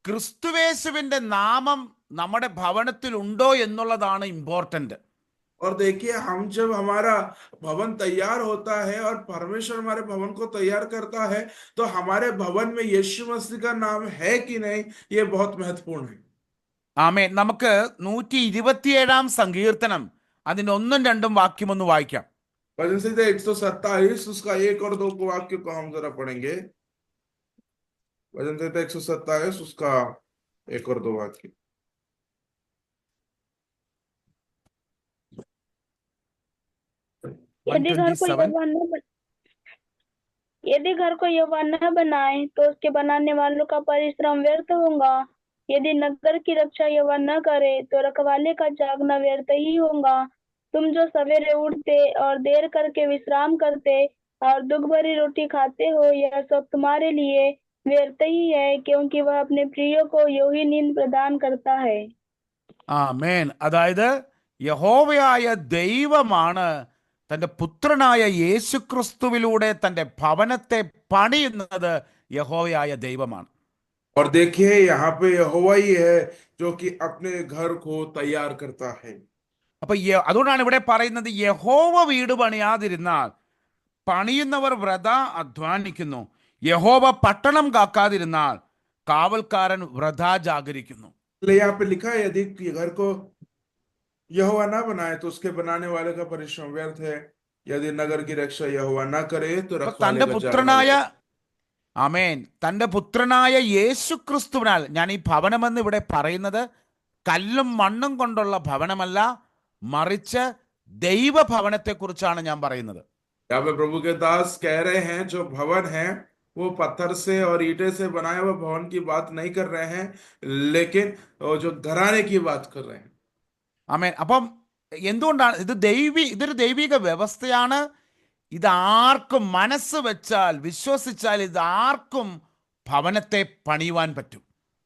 ക്രിസ്തുവേശുവിന്റെ നാമം നമ്മുടെ ഭവനത്തിൽ ഉണ്ടോ എന്നുള്ളതാണ് ഇമ്പോർട്ടന്റ്. और देखिए, हम जब हमारा भवन तैयार होता है और परमेश्वर हमारे भवन को तैयार करता है, तो हमारे भवन में यीशु मसीह का नाम है कि नहीं, ये बहुत महत्वपूर्ण है। ആമേൻ. നമുക്ക് 127 സങ്കീർത്തനം അതിന്റെ 1-2 വാക്യം ഒന്ന് വായിക്കാം. भजन संहिता 127 उसका 1 और 2 वाक्य को हम जरा पढ़ेंगे। भजन संहिता 127 उसका 1 और 2 वाक्य। यदि घर को 127. यहोवा न बनाए तो उसके बनाने वालों का परिश्रम व्यर्थ होगा। यदि नगर की रक्षा यहोवा न करे तो रखवाले का जागना व्यर्थ ही होगा। तुम जो सवेरे उठते और देर करके विश्राम करते और दुख भरी रोटी खाते हो, यह सब तुम्हारे लिए व्यर्थ ही है, क्योंकि वह अपने प्रियो को यूं ही नींद प्रदान करता है। ആമേൻ. അതായത് യഹോവയായ ദൈവമാണ് തൻ്റെ പുത്രനായ യേശു ക്രിസ്തുവിലൂടെ തൻ്റെ ഭവനത്തെ പണിയുന്നത്. യഹോവയായ ദൈവമാണ്. और देखिए, यहाँ पे यहोवा ही है जो कि अपने घर को तैयार करता है। അപ്പൊ അതുകൊണ്ടാണ് ഇവിടെ പറയുന്നത്, യഹോവ വീട് പണിയാതിരുന്നാൽ പണിയുന്നവർ വ്രത അധ്വാനിക്കുന്നു, യഹോവ പട്ടണം കാക്കാതിരുന്നാൽ കാവൽക്കാരൻ വ്രത ജാഗരിക്കുന്നു. इसलिए यहाँ पे लिखा है, यदि घर को यहोवा ना बनाए तो उसके बनाने वाले का परिश्रम व्यर्थ है। यदि नगर की रक्षा यहोवा ना करे तो അപ്പൊ रखवाले തന്റെ का जागना പുത്രനായ व्यर्थ। ആമേൻ തന്റെ പുത്രനായ യേശു ക്രിസ്തുവിനാൽ, ഞാൻ ഈ ഭവനമെന്ന് ഇവിടെ പറയുന്നത് കല്ലും മണ്ണും കൊണ്ടുള്ള ഭവനമല്ല, മറിച്ച് ദൈവഭവനത്തെ കുറിച്ചാണ് ഞാൻ പറയുന്നത്. यहाँ पे प्रभु के दास कह रहे हैं, जो भवन है वो पत्थर से और ईंटे से बनाए हुए भवन की बात नहीं कर रहे हैं, लेकिन वो जो घराने की बात कर रहे हैं। ആമേൻ. അപ്പം എന്തുകൊണ്ടാണ് ഇതൊരു ദൈവിക വ്യവസ്ഥയാണ്. ഇത് ആർക്കും മനസ്സ് വെച്ചാൽ, വിശ്വസിച്ചാൽ ഇത് ആർക്കും ഭവനത്തെ പണിയുവാൻ പറ്റും.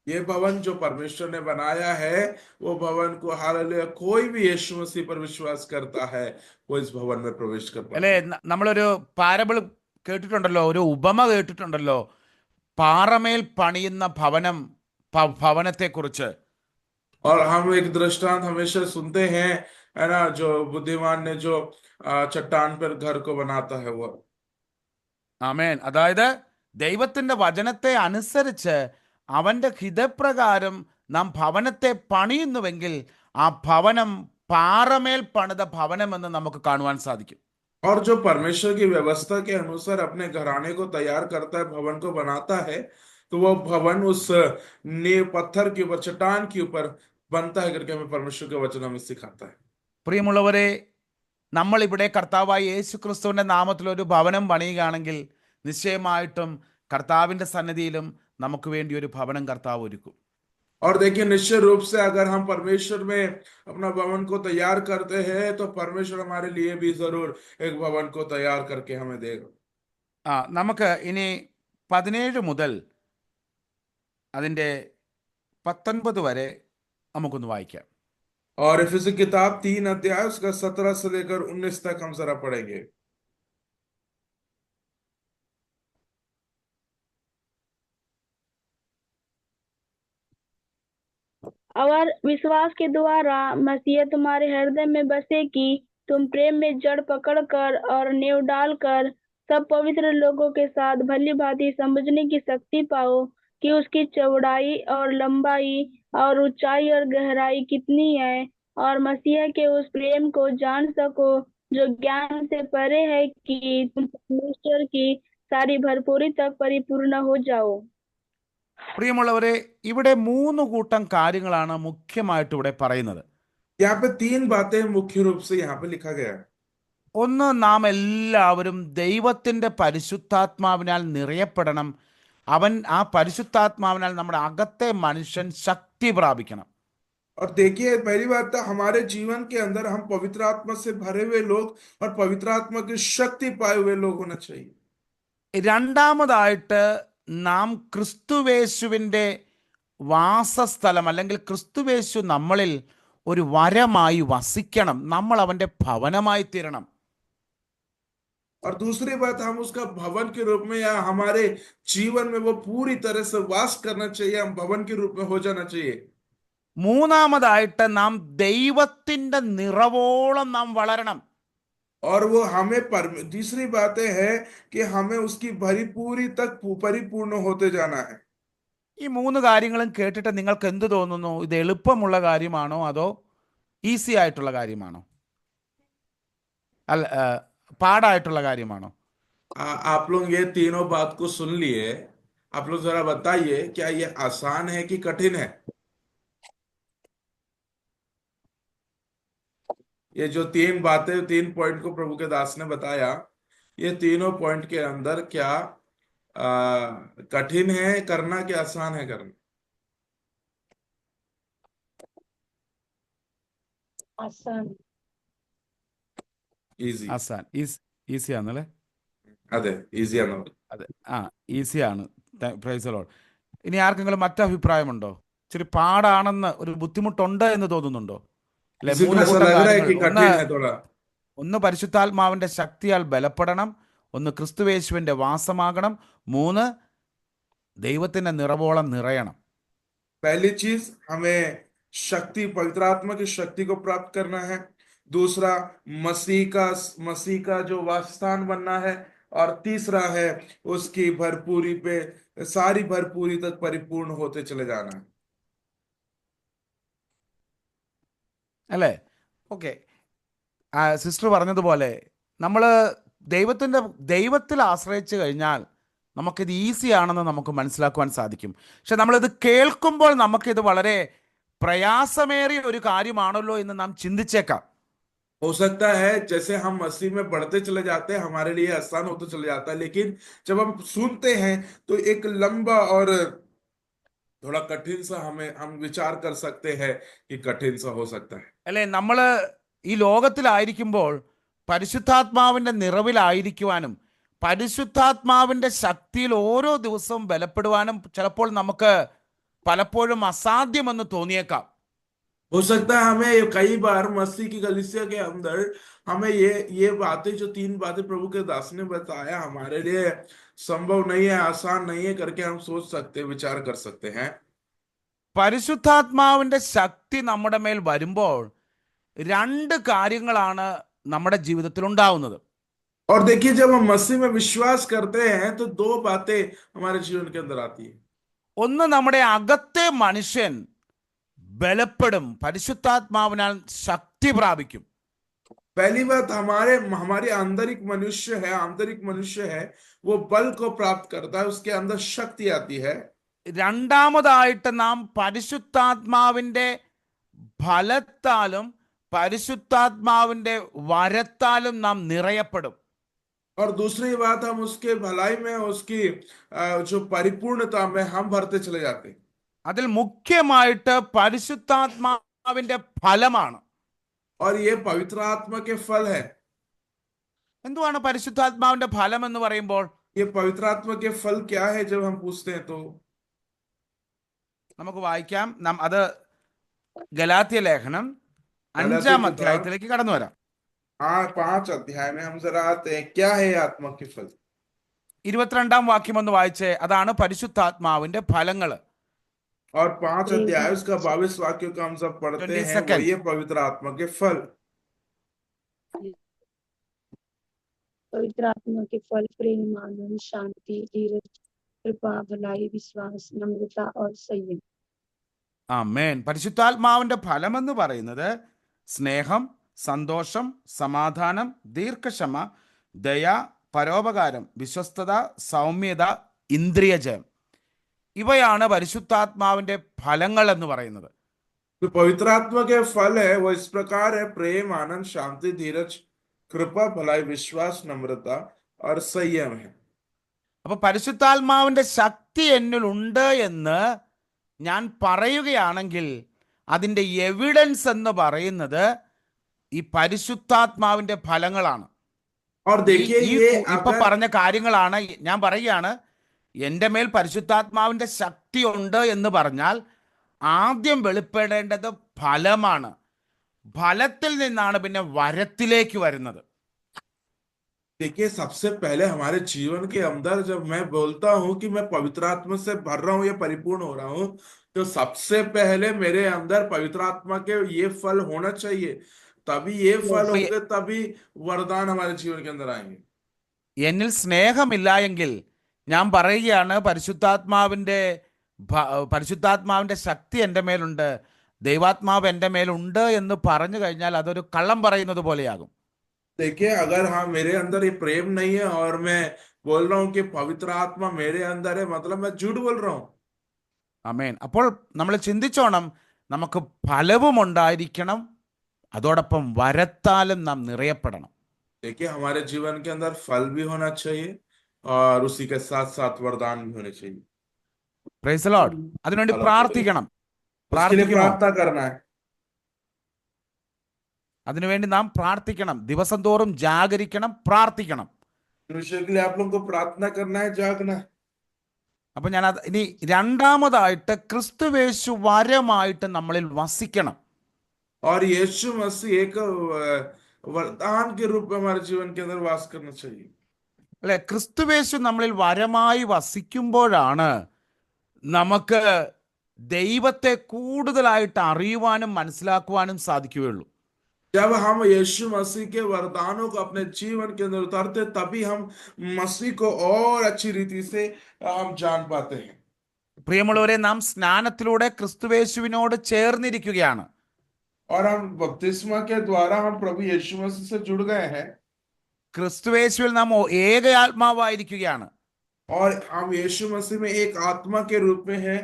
ये भवन जो परमेश्वर ने बनाया है, वो भवन को हालेलुया कोई भी यीशु मसीह पर विश्वास करता है, वो इस भवन में प्रवेश कर पाता അല്ലെ, है। നമ്മളൊരു പാരബിൾ കേട്ടിട്ടുണ്ടല്ലോ, ഒരു ഉപമ കേട്ടിട്ടുണ്ടല്ലോ, പാറമേൽ പണിയുന്ന ഭവനത്തെ കുറിച്ച്. और हम एक दृष्टांत हमेशा सुनते हैं, है ना, जो बुद्धिमान ने जो चट्टान पर घर को बनाता है वो। ആമേൻ. അതായത് ദൈവത്തിന്റെ വചനത്തെ അനുസരിച്ച് അവന്റെ ഹിതപ്രകാരം നാം ഭവനത്തെ പണിയുന്നുവെങ്കിൽ ആ ഭവനം പാറമേൽ പണിത ഭവനമെന്ന് നമുക്ക് കാണുവാൻ സാധിക്കും. और जो परमेश्वर की व्यवस्था के अनुसार अपने घराने को तैयार करता है, भवन को बनाता है, तो वो भवन उस नींव पत्थर के ऊपर, चट्टान के ऊपर बनता है करके हमें परमेश्वर के वचन हमें सिखाता है। പ്രിയമുള്ളവരെ, നമ്മളിവിടെ കർത്താവായ യേശു ക്രിസ്തുവിന്റെ നാമത്തിൽ ഒരു ഭവനം പണിയുകയാണെങ്കിൽ നിശ്ചയമായിട്ടും കർത്താവിന്റെ സന്നിധിയിലും നമുക്ക് വേണ്ടി ഒരു ഭവനം കർത്താവ് ഒരുക്കും. और देखिए, निश्चित रूप से अगर हम परमेश्वर में अपना भवन को तैयार करते हैं, तो परमेश्वर हमारे लिए भी जरूर एक भवन को तैयार करके हमें देगा। നമുക്ക് ഇനി 17 മുതൽ അതിൻ്റെ 19 വരെ നമുക്കൊന്ന് വായിക്കാം. और इफिसी किताब 3 अध्याय उसका 17 से लेकर 19 तक हम जरा पढ़ेंगे। और विश्वास के द्वारा मसीह तुम्हारे हृदय में बसे कि तुम प्रेम में जड़ पकड़कर और नींव डालकर सब पवित्र लोगों के साथ भली भांति समझने की शक्ति पाओ, कि उसकी चौड़ाई और लंबाई और ऊंचाई और गहराई कितनी है, और मसीह के उस प्रेम को जान सको जो ज्ञान से परे है, कि तुम परमेश्वर की सारी भरपूरी तक परिपूर्ण हो जाओ। പ്രിയമുള്ളവരെ, ഇവിടെ 3 കൂട്ടം കാര്യങ്ങളാണ് മുഖ്യമായിട്ട് ഇവിടെ പറയുന്നത്. यहाँ पे 3 बातें मुख्य रूप से यहाँ पे लिखा गया है। ഒന്ന്, നാം എല്ലാവരും ദൈവത്തിൻ്റെ പരിശുദ്ധാത്മാവിനാൽ നിറയപ്പെടണം. ആ പരിശുദ്ധാത്മാവിനാൽ നമ്മുടെ അകത്തെ മനുഷ്യൻ ശക്തി പ്രാപിക്കണം. और देखिए, पहली बात तो हमारे जीवन के अंदर हम पवित्र आत्मा से भरे हुए लोग और पवित्र आत्मा की शक्ति पाए हुए लोग होना चाहिए। രണ്ടാമതായിട്ട്, നാം ക്രിസ്തുവേശുവിൻ്റെ വാസസ്ഥലം അല്ലെങ്കിൽ ക്രിസ്തുവേശു നമ്മളിൽ ഒരു വരമായി വസിക്കണം. നമ്മൾ അവൻ്റെ ഭവനമായി തീരണം. और दूसरी बात, हम उसका भवन के रूप में या हमारे जीवन में वो पूरी तरह से वास करना चाहिए, हम भवन के रूप में हो जाना चाहिए। മൂന്നാമതായിട്ട്, നാം ദൈവത്തിൻ്റെ നിറവോളം നാം വളരണം. और वो हमें तीसरी बात है कि हमें उसकी भरी तक परिपूर्ण होते जाना है। ഈ 3 കാര്യങ്ങളും കേട്ടിട്ട് നിങ്ങൾക്ക് എന്ത് തോന്നുന്നു? ഇത് എളുപ്പമുള്ള കാര്യമാണോ അതോ ഈസി ആയിട്ടുള്ള കാര്യമാണോ? അല്ല, പാടായിട്ടുള്ള കാര്യമാണോ? आप लोग ये तीनों बात को सुन लिए, आप लोग जरा बताइए, क्या ये आसान है कि कठिन है? ये जो 3 बातें, 3 पॉइंट को प्रभु के दास ने बताया, ये तीनों पॉइंट के अंदर क्या कठिन है करना कि आसान है करना? आसान। ഈസി. ആസാൻ, ഈസി ആണല്ലേ? അതെ, ഈസിയാണ്. അതെ, ഈസിയാണ്. Praise Lord. ഇനി ആർക്കെങ്കിലും മറ്റഭിപ്രായമുണ്ടോ? ഇച്ചിരി പാടാണെന്ന്, ഒരു ബുദ്ധിമുട്ടുണ്ട് എന്ന് തോന്നുന്നുണ്ടോ? അല്ലെ, 3 കൂട്ടം കാര്യങ്ങൾ. ഒന്ന് പരിശുദ്ധാത്മാവിന്റെ ശക്തിയാൽ ബലപ്പെടണം, ഒന്ന് ക്രിസ്തുവേശുവിന്റെ വാസമാകണം, 3 ദൈവത്തിന്റെ നിറവോളം നിറയണം. पहली चीज, हमें शक्ति, पवित्र आत्मा की शक्ति को प्राप्त करना है। दूसरा, मसीह का जो वासस्थान बनना है। और तीसरा है उसकी भरपूरी पे, सारी भरपूरी तक परिपूर्ण होते चले जाना है। അല്ലേ? ഓക്കെ. സിസ്റ്റർ പറഞ്ഞതുപോലെ നമ്മൾ ദൈവത്തിൽ ആശ്രയിച്ചു കഴിഞ്ഞാൽ നമുക്കിത് ഈസി ആണെന്ന് നമുക്ക് മനസ്സിലാക്കുവാൻ സാധിക്കും. പക്ഷെ നമ്മളിത് കേൾക്കുമ്പോൾ നമുക്കിത് വളരെ പ്രയാസമേറിയ ഒരു കാര്യമാണല്ലോ എന്ന് നാം ചിന്തിച്ചേക്കാം. हो सकता है जैसे हम मसीह में बढ़ते चले जाते हैं, हमारे लिए आसान होते चले जाता है, लेकिन जब हम सुनते हैं तो एक लंबा और थोड़ा कठिन सा हम विचार कर सकते हैं कि कठिन सा हो सकता है। അല്ലേ? നമ്മൾ ഈ ലോകത്തിലായിരിക്കുമ്പോൾ പരിശുദ്ധാത്മാവിന്റെ നിറവിലായിരിക്കുവാനും പരിശുദ്ധാത്മാവിന്റെ ശക്തിയിൽ ഓരോ ദിവസവും ബലപ്പെടുവാനും ചിലപ്പോൾ നമുക്ക് പലപ്പോഴും അസാധ്യമെന്ന് തോന്നിയേക്കാം. हो सकता है हमें कई बार मसीह की कलीसिया के अंदर हमें ये बातें, जो 3 बातें प्रभु के दास ने बताया, हमारे लिए संभव नहीं है, आसान नहीं है करके हम सोच सकते, विचार कर सकते हैं। പരിശുദ്ധാത്മാവിന്റെ ശക്തി നമ്മുടെ മേൽ വരുമ്പോൾ 2 കാര്യങ്ങളാണ് നമ്മുടെ ജീവിതത്തിൽ ഉണ്ടാവുന്നത്. और देखिए, जब हम मसीह में विश्वास करते हैं तो 2 बातें हमारे जीवन के अंदर आती है। ഒന്ന്, നമ്മുടെ अगത്തെ മനുഷ്യൻ ബലപ്പെടും, പരിശുദ്ധാത്മാവിനാൽ ശക്തി പ്രാപിക്കും. पहली बात, हमारे आंतरिक मनुष्य है, वो बल को प्राप्त करता है, उसके अंदर शक्ति आती है। രണ്ടാമതായിട്ട്, നാം പരിശുദ്ധാത്മാവിന്റെ ഫലത്താലും പരിശുദ്ധാത്മാവിന്റെ വരത്താലും നാം നിറയപ്പെടും. और दूसरी बात, हम उसके भलाई में, उसकी जो परिपूर्णता में हम भरते चले जाते हैं। അതിൽ മുഖ്യമായിട്ട് പരിശുദ്ധാത്മാവിന്റെ ഫലമാണ്. और ये पवित्र आत्मा के फल है। എന്തുവാണ് പരിശുദ്ധാത്മാവിന്റെ ഫലം എന്ന് പറയുമ്പോൾ? ये पवित्र आत्मा के फल क्या है जब हम पूछते हैं तो നമുക്ക് വായിക്കാം. അത് ഗലാത്യ ലേഖനം 5-ാം അധ്യായത്തിലേക്ക് കടന്നു വരാം. 5 अध्याय में हम जरा आते हैं, क्या है आत्मा के फल। 22-ാം വാക്യം ഒന്ന് വായിച്ചേ. അതാണ് പരിശുദ്ധാത്മാവിന്റെ ഫലങ്ങൾ. और 5 अध्याय उसका 22 वाक्य को हम सब पढ़ते हैं, वो ये पवित्र आत्मा के फल। पवित्र आत्मा के फल प्रेम, आनंद, शांति, धीरज, कृपा, भलाई, विश्वास, नम्रता और संयम। ആമേൻ. പരിശുദ്ധാത്മാവിന്റെ ഫലമെന്ന് പറയുന്നത് സ്നേഹം, സന്തോഷം, സമാധാനം, ദീർഘക്ഷമ, ദയ, പരോപകാരം, വിശ്വസ്തത, സൗമ്യത, ഇന്ദ്രിയജയം. ഇവയാണ് പരിശുദ്ധാത്മാവിന്റെ ഫലങ്ങൾ എന്ന് പറയുന്നത്. तो पवित्र आत्मा के फल है वो इस प्रकार है: प्रेम, आनंद, शांति, धीरज, कृपा, भलाई, विश्वास, नम्रता और संयम है। അപ്പൊ പരിശുദ്ധാത്മാവിന്റെ ശക്തി എന്നിൽ ഉണ്ട് എന്ന് ഞാൻ പറയുകയാണെങ്കിൽ അതിൻ്റെ എവിഡൻസ് എന്ന് പറയുന്നത് ഈ പരിശുദ്ധാത്മാവിന്റെ ഫലങ്ങളാണ്. और देखिए ये ഇപ്പൊ अगर പറഞ്ഞ കാര്യങ്ങളാണ് ഞാൻ പറയുകയാണ്. എൻ്റെ മേൽ പരിശുദ്ധാത്മാവിന്റെ ശക്തി ഉണ്ട് എന്ന് പറഞ്ഞാൽ ആദ്യം വെളിപ്പെടേണ്ടത് ഫലമാണ്. ഫലത്തിൽ നിന്നാണ് പിന്നെ വരത്തിലേക്ക് വരുന്നത്. देखिए सबसे पहले हमारे जीवन के अंदर जब मैं बोलता हूं कि मैं पवित्र आत्मा से भर रहा हूं या परिपूर्ण हो रहा हूं, तो सबसे पहले मेरे अंदर पवित्र आत्मा के ये फल होना चाहिए। तभी ये फल Yes. होंगे, तभी वरदान हमारे जीवन के अंदर आएंगे। എന്നിൽ സ്നേഹമില്ല എങ്കിൽ ഞാൻ പറയുകയാണ് പരിശുദ്ധാത്മാവിന്റെ ശക്തി എൻ്റെ മേലുണ്ട്, ദൈവാത്മാവ് എൻ്റെ മേലുണ്ട് എന്ന് പറഞ്ഞു കഴിഞ്ഞാൽ അതൊരു കള്ളം പറയുന്നത് പോലെയാകും. देखिए अगर हाँ मेरे अंदर ये प्रेम नहीं है और मैं बोल रहा हूँ कि पवित्र आत्मा मेरे अंदर है, मतलब मैं झूठ बोल रहा हूँ। ആമേൻ. അപ്പോൾ നമ്മൾ ചിന്തിച്ചോണം, നമുക്ക് ഫലവും ഉണ്ടായിരിക്കണം, അതോടൊപ്പം വരത്താലും നാം നിറയപ്പെടണം. देखिए हमारे जीवन के अंदर फल भी होना चाहिए और उसी के साथ साथ वरदान भी होने चाहिए। Praise the Lord. അതിനുവേണ്ടി പ്രാർത്ഥിക്കണം. उसके लिए പ്രാർത്ഥിക്കുമോ? प्रार्थना करना है। അതിനുവേണ്ടി നാം പ്രാർത്ഥിക്കണം. ദിവസം തോറും ജാഗരിക്കണം, പ്രാർത്ഥിക്കണം. विषय के लिए आप लोगों को प्रार्थना करना है, जागना है। അപ്പൊ ഞാൻ ഇനി രണ്ടാമതായിട്ട് ക്രിസ്തുവേശു വരമായിട്ട് നമ്മളിൽ വസിക്കണം. और यीशु मसीह एक वरदान के रूप में हमारे जीवन के अंदर वास करना चाहिए। അല്ലെ, ക്രിസ്തുവേശു നമ്മളിൽ വരമായി വസിക്കുമ്പോഴാണ് നമുക്ക് ദൈവത്തെ കൂടുതലായിട്ട് അറിയുവാനും മനസ്സിലാക്കുവാനും സാധിക്കുകയുള്ളൂ. जब हम यीशु मसीह के वरदानों को अपने जीवन के अंदर उतारते, तभी हम मसीह को और अच्छी रीति से हम जान पाते हैं। പ്രിയമുള്ളവരെ, നാം സ്നാനത്തിലൂടെ ക്രിസ്തുവേശുവിനോട് ചേർന്നിരിക്കുകയാണ്. और हम बपतिस्मा के द्वारा हम प्रभु यीशु मसीह से जुड़ गए हैं ക്രിസ്തുവേശുവിൽ നാം ഏക ആത്മാവായിരിക്കുകയാണ്. और हम यीशु मसीह में एक आत्मा के रूप में हैं।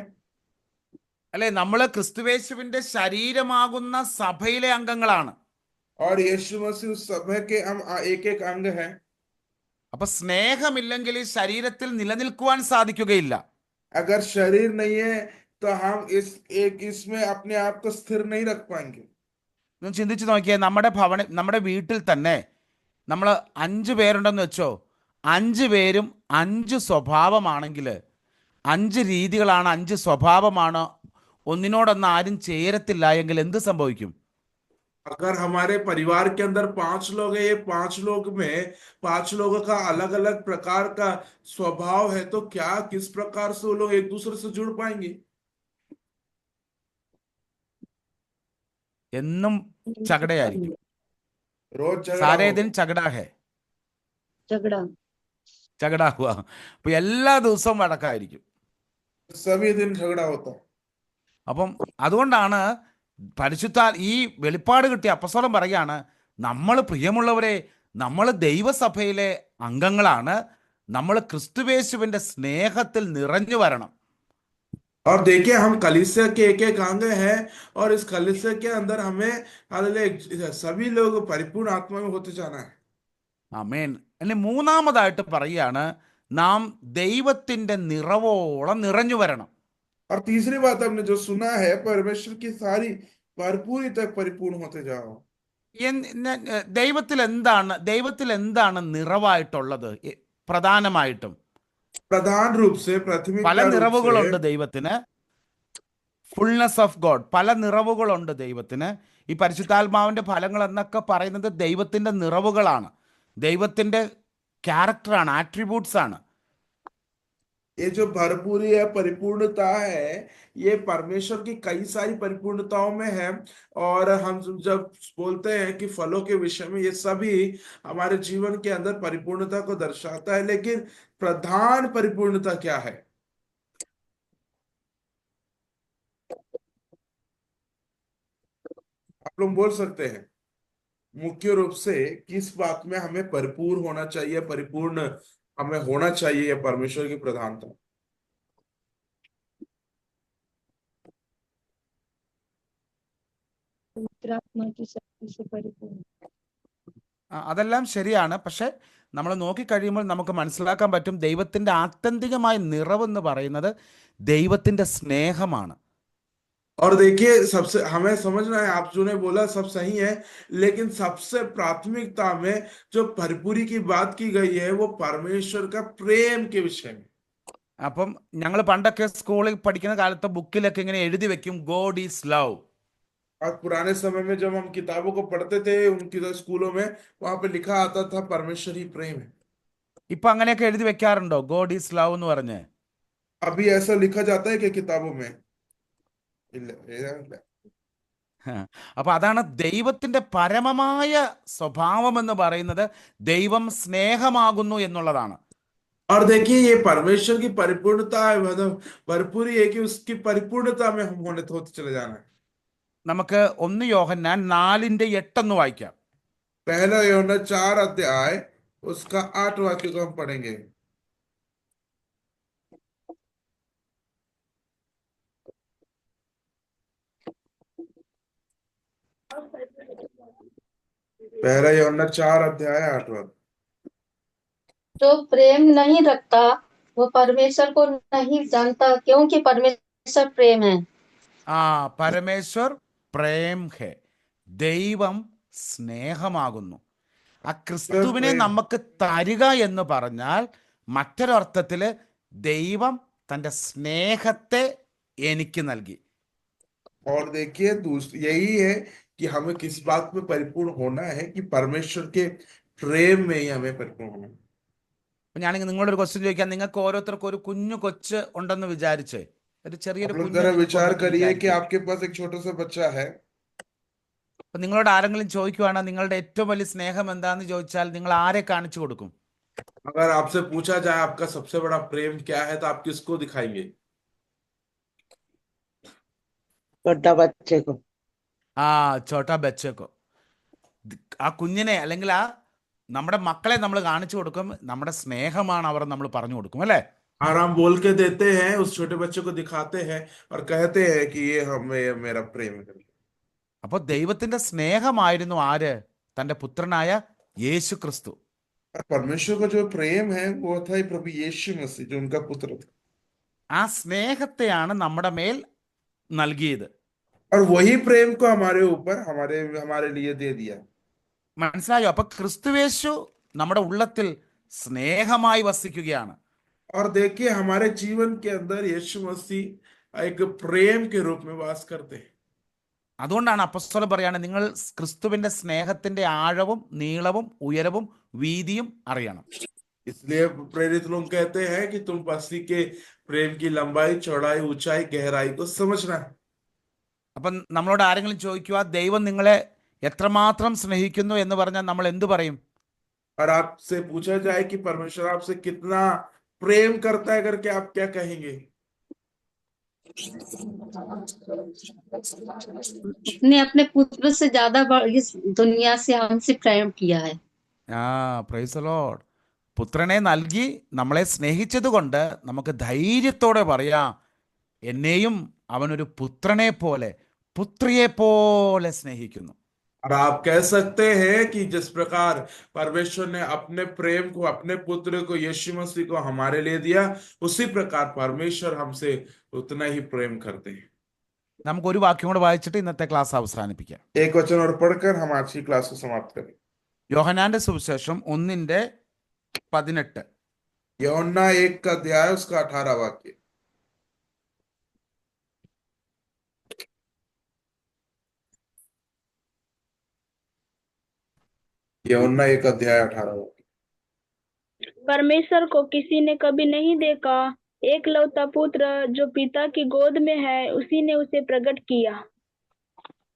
അല്ലെ, നമ്മൾ ക്രിസ്തുവേശുവിന്റെ ശരീരമാകുന്ന സഭയിലെ അംഗങ്ങളാണ്. और यीशु मसीह उस सभा के हम एक एक अंग हैं। അപ്പൊ സ്നേഹമില്ലെങ്കിൽ ഈ ശരീരത്തിൽ നിലനിൽക്കുവാൻ സാധിക്കുകയില്ല. अगर शरीर नहीं है तो हम इसमें अपने आप को स्थिर नहीं रख पाएंगे। ഒന്ന് ചിന്തിച്ചു നോക്കിയേ, നമ്മുടെ വീട്ടിൽ തന്നെ നമ്മൾ 5 പേരുണ്ടെന്ന് വെച്ചോ, 5 പേരും 5 സ്വഭാവമാണെങ്കിൽ, 5 രീതികളാണ്, 5 സ്വഭാവമാണ്, ഒന്നിനോടൊന്ന് ആരും ചേരത്തില്ല എങ്കിൽ എന്ത് സംഭവിക്കും? अगर हमारे परिवार के अंदर 5 लोग हैं, ये 5 लोग में 5 लोगों का अलग अलग प्रकार का स्वभाव है, तो क्या किस प्रकार से वो लोग एक दूसरे से जुड़ पाएंगे? എന്നും ചകടയായിരിക്കും. रोज झगड़ा സാരേ होगा। ദിൻ ചകട ഹേ, झगड़ा, ചകട ഹുവാ. അപ്പൊ എല്ലാ ദിവസവും വഴക്കായിരിക്കും. सभी दिन झगड़ा होता है। അപ്പം അതുകൊണ്ടാണ് ഈ വെളിപ്പാട് കിട്ടിയ അപ്പസ്തലൻ പറയാണ്, നമ്മൾ പ്രിയമുള്ളവരെ, നമ്മൾ ദൈവസഭയിലെ അംഗങ്ങളാണ്, നമ്മൾ ക്രിസ്തുവേശുവിന്റെ സ്നേഹത്തിൽ നിറഞ്ഞു വരണം. और देखिए हम कलीसिया के एक एक अंग हैं और इस कलीसिया के अंदर हमें सभी लोग परिपूर्ण आत्मा में होते जाना है। ആമേൻ. അല്ലെ, മൂന്നാമതായിട്ട് പറയാണ്, നാം ദൈവത്തിന്റെ നിറവോളം നിറഞ്ഞു വരണം. और तीसरी बात हमने जो सुना है, परमेश्वर की सारी भरपूरी तक परिपूर्ण होते जाओ। ദൈവത്തിൽ എന്താണ് നിറവായിട്ടുള്ളത്? പ്രധാനമായിട്ടും प्रधान रूप से प्राथमिक പല നിറവുകളുണ്ട് ദൈവത്തിന്. ഫുൾനെസ് ഓഫ് ഗോഡ്, പല നിറവുകളുണ്ട് ദൈവത്തിന്. ഈ പരിശുദ്ധാത്മാവിന്റെ ഫലങ്ങൾ എന്നൊക്കെ പറയുന്നത് ദൈവത്തിന്റെ നിറവുകളാണ്, ദൈവത്തിന്റെ ക്യാരക്ടറാണ്, ആട്രിബ്യൂട്ട്സ് ആണ്. ये जो भरपूरी है, परिपूर्णता है, ये परमेश्वर की कई सारी परिपूर्णताओं में है। और हम जब बोलते हैं कि फलों के विषय में, ये सभी हमारे जीवन के अंदर परिपूर्णता को दर्शाता है। लेकिन प्रधान परिपूर्णता क्या है? आप लोग बोल सकते हैं मुख्य रूप से किस बात में हमें भरपूर होना चाहिए, परिपूर्ण हमें होना चाहिए, यह परमेश्वर की प्रधानता। पवित्र आत्मा की शक्ति से परिपूर्ण। അതെല്ലാം ശരിയാണ്. പക്ഷെ നമ്മൾ നോക്കിക്കഴിയുമ്പോൾ നമുക്ക് മനസ്സിലാക്കാൻ പറ്റും ദൈവത്തിൻ്റെ ആത്യന്തികമായ നിറവെന്ന് പറയുന്നത് ദൈവത്തിൻ്റെ സ്നേഹമാണ്. और देखिए, सबसे हमें समझना है, आप जो ने बोला सब सही है, लेकिन सबसे प्राथमिकता में जो भरपूरी की बात की गई है वो परमेश्वर का प्रेम के विषय में। അപ്പം ഞങ്ങൾ പണ്ടൊക്കെ സ്കൂളിൽ പഠിക്കുന്ന കാലത്ത് ബുക്കിലൊക്കെ ഇങ്ങനെ എഴുതി വെക്കും ഗോഡ് ഈസ് ലവ്. और पुराने समय में जब हम किताबों को पढ़ते थे उनकी जो स्कूलों में, वहां पे लिखा आता था परमेश्वर ही प्रेम है। ഇപ്പം അങ്ങനെയൊക്കെ എഴുതി വെക്കാറുണ്ടോ ഗോഡ് ഈസ് ലവ് എന്ന് പറഞ്ഞ്? अभी ऐसा लिखा जाता है कि किताबों में? ഇല്ല, എഴുതാറില്ല. അപ്പൊ അതാണ് ദൈവത്തിന്റെ പരമമായ സ്വഭാവം എന്ന് പറയുന്നത് ദൈവം സ്നേഹമാകുന്നു എന്നുള്ളതാണ്. और देखिए, ये परमेश्वर की परिपूर्णता है, मतलब भरपूरी है कि उसकी परिपूर्णता में हम होते चले जाना है। നമുക്ക് 1 യോഹന്നാൻ 4:8 ഒന്ന് വായിക്കാം. पहला यूहन्ना 4 अध्याय उसका 8 वाक्य को हम पढ़ेंगे। पहला यूहन्ना 4 अध्याय 8 वाक्य। जो प्रेम नहीं रखता वो परमेश्वर को नहीं जानता, क्योंकि परमेश्वर प्रेम है। ആ പരമേശ്വർ പ്രേം ഹെ, ദൈവം സ്നേഹമാകുന്നു. ആ ക്രിസ്തുവിനെ प्रेम। നമുക്ക് തരിക എന്ന് പറഞ്ഞാൽ മറ്റൊരർത്ഥത്തില് ദൈവം തൻ്റെ സ്നേഹത്തെ എനിക്ക് നൽകി. और देखिए, यही है कि हमें किस बात में परिपूर्ण होना है, कि परमेश्वर के प्रेम में ही हमें परिपूर्ण होना है। അപ്പൊ ഞാനെങ്കിൽ നിങ്ങളൊരു ക്വസ്റ്റ്യൻ ചോദിക്കാം. നിങ്ങൾക്ക് ഓരോരുത്തർക്കും ഒരു കുഞ്ഞു കൊച്ച് ഉണ്ടെന്ന് വിചാരിച്ചേ, ഒരു आप ചെറിയൊരു लोग കുഞ്ഞ് जरा നിങ്ങൾക്ക് विचार ഉണ്ടെന്ന് करिए कि വിചാരിക്കുക. आपके पास एक छोटा सा बच्चा है। അപ്പൊ നിങ്ങളോട് ആരെങ്കിലും ചോദിക്കുവാണ് നിങ്ങളുടെ ഏറ്റവും വലിയ സ്നേഹം എന്താന്ന് ചോദിച്ചാൽ നിങ്ങൾ ആരെ കാണിച്ചു കൊടുക്കും? अगर आपसे पूछा जाए आपका सबसे बड़ा प्रेम क्या है, तो आप किसको दिखाएंगे? छोटा बच्चे को। ആ ചോട്ടാ ബച്ചക്കോ. ആ കുഞ്ഞിനെ അല്ലെങ്കിൽ ആ നമ്മുടെ മക്കളെ നമ്മൾ കാണിച്ചു കൊടുക്കും. നമ്മുടെ സ്നേഹമാണ് അവർ നമ്മൾ പറഞ്ഞു കൊടുക്കും അല്ലേ? और हम बोल के देते हैं, उस छोटे बच्चे को दिखाते हैं और कहते हैं कि ये मेरा प्रेम है। അപ്പോൾ ദൈവത്തിന്റെ സ്നേഹമായിരുന്നു ആര്? തൻ്റെ പുത്രനായ യേശു ക്രിസ്തു. और परमेश्वर का जो प्रेम है वो था प्रभु यीशु मसीह, जो उनका पुत्र था। ആ സ്നേഹത്തെയാണ് നമ്മുടെ മേൽ നൽകിയത്. और वही प्रेम को हमारे ऊपर हमारे हमारे लिए दे दिया। മനസ്സിലായോ? അപ്പൊ ക്രിസ്തുവേശു നമ്മുടെ ഉള്ളത്തിൽ സ്നേഹമായി വസിക്കുകയാണ്. और देखिए, हमारे जीवन के अंदर यीशु मसीह एक प्रेम के रूप में वास करते हैं। അതുകൊണ്ടാണ് അപ്പോസ്തലൻ പറയാണ് നിങ്ങൾ ക്രിസ്തുവിന്റെ സ്നേഹത്തിന്റെ ആഴവും നീളവും ഉയരവും വീതിയും അറിയണം. इसलिए प्रेरित लोग कहते हैं कि तुम मसीह के प्रेम की लंबाई, चौड़ाई, ऊंचाई, गहराई को समझना है। അപ്പം നമ്മളോട് ആരെങ്കിലും ചോദിക്കുക ദൈവം നിങ്ങളെ എത്രമാത്രം സ്നേഹിക്കുന്നു എന്ന് പറഞ്ഞാൽ നമ്മൾ എന്തു പറയും? और आपसे पूछा जाए कि परमेश्वर आपसे कितना प्रेम करता है करके, आप क्या कहेंगे? उसने अपने पुत्र से ज्यादा इस दुनिया से हमसे प्रेम किया है। ആ പ്രൈസ് ദി ലോർഡ്. പുത്രനെ നൽകി നമ്മളെ സ്നേഹിച്ചത് കൊണ്ട് നമുക്ക് ധൈര്യത്തോടെ പറയാം എന്നെയും അവനൊരു പുത്രനെ പോലെ പുത്രിയെ പോലെ സ്നേഹിക്കുന്നു. और आप कह सकते हैं कि जिस प्रकार परमेश्वर ने अपने प्रेम को, अपने पुत्र को, यीशु मसीह को हमारे लिए दिया, उसी प्रकार परमेश्वर हमसे उतना ही प्रेम करते हैं। നമുക്ക് ഒരു വാക്യം കൂടെ വായിച്ചിട്ട് ഇന്നത്തെ ക്ലാസ് അവസാനിപ്പിക്കാം. एक वचन और पढ़कर हम आज की क्लास को समाप्त करें। യോഹന്നാന്റെ സുവിശേഷം 1:18. यूहन्ना 1 का अध्याय उसका 18 वाक्य। यूहन्ना 1 अध्याय 18 वाक्य। परमेश्वर को किसी ने कभी नहीं देखा, एकलौता पुत्र जो पिता की गोद में है उसी ने उसे प्रकट किया।